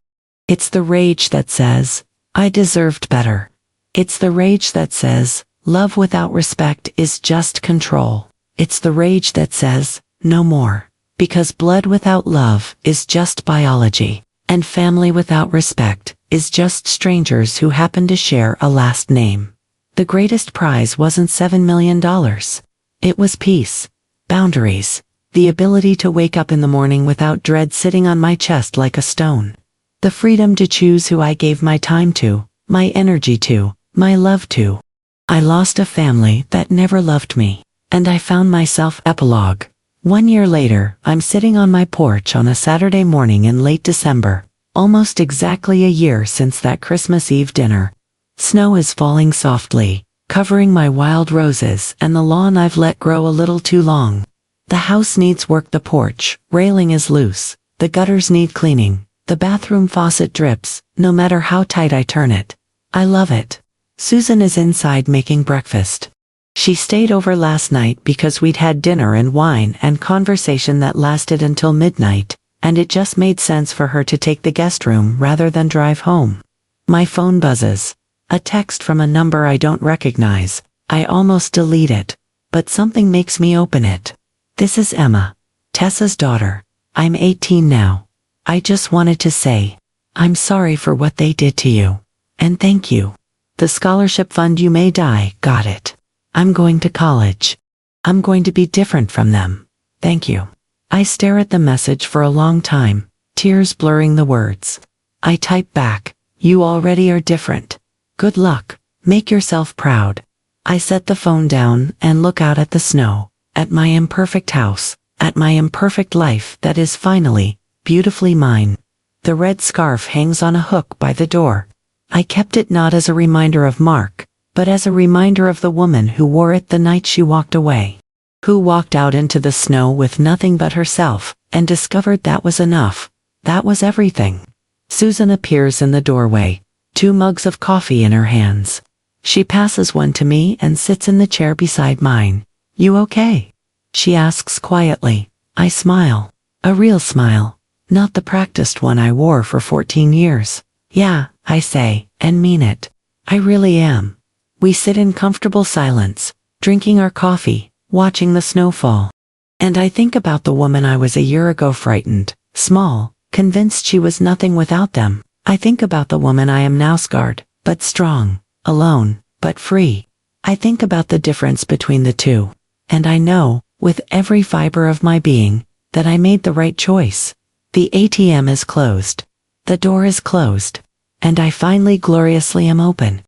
Speaker 1: It's the rage that says, I deserved better. It's the rage that says, love without respect is just control. It's the rage that says, no more. Because blood without love is just biology. And family without respect is just strangers who happen to share a last name. The greatest prize wasn't $7 million. It was peace, boundaries, the ability to wake up in the morning without dread sitting on my chest like a stone. The freedom to choose who I gave my time to, my energy to, my love to. I lost a family that never loved me, and I found myself. Epilogue. 1 year later, I'm sitting on my porch on a Saturday morning in late December, almost exactly a year since that Christmas Eve dinner. Snow is falling softly, covering my wild roses and the lawn I've let grow a little too long. The house needs work. The porch railing is loose, the gutters need cleaning, the bathroom faucet drips, no matter how tight I turn it. I love it. Susan is inside making breakfast. She stayed over last night because we'd had dinner and wine and conversation that lasted until midnight, and it just made sense for her to take the guest room rather than drive home. My phone buzzes. A text from a number I don't recognize. I almost delete it, but something makes me open it. This is Emma, Tessa's daughter. I'm 18 now. I just wanted to say, I'm sorry for what they did to you. And thank you. The scholarship fund you may die, got it. I'm going to college. I'm going to be different from them. Thank you. I stare at the message for a long time, tears blurring the words. I type back, you already are different. Good luck. Make yourself proud. I set the phone down and look out at the snow, at my imperfect house, at my imperfect life that is finally, beautifully mine. The red scarf hangs on a hook by the door. I kept it not as a reminder of Mark, but as a reminder of the woman who wore it the night she walked away. Who walked out into the snow with nothing but herself, and discovered that was enough. That was everything. Susan appears in the doorway, 2 mugs of coffee in her hands. She passes one to me and sits in the chair beside mine. You okay? She asks quietly. I smile. A real smile. Not the practiced one I wore for 14 years. Yeah, I say, and mean it. I really am. We sit in comfortable silence, drinking our coffee, watching the snow fall. And I think about the woman I was a year ago, frightened, small, convinced she was nothing without them. I think about the woman I am now, scarred, but strong, alone, but free. I think about the difference between the two. And I know, with every fiber of my being, that I made the right choice. The ATM is closed. The door is closed. And I finally gloriously am open.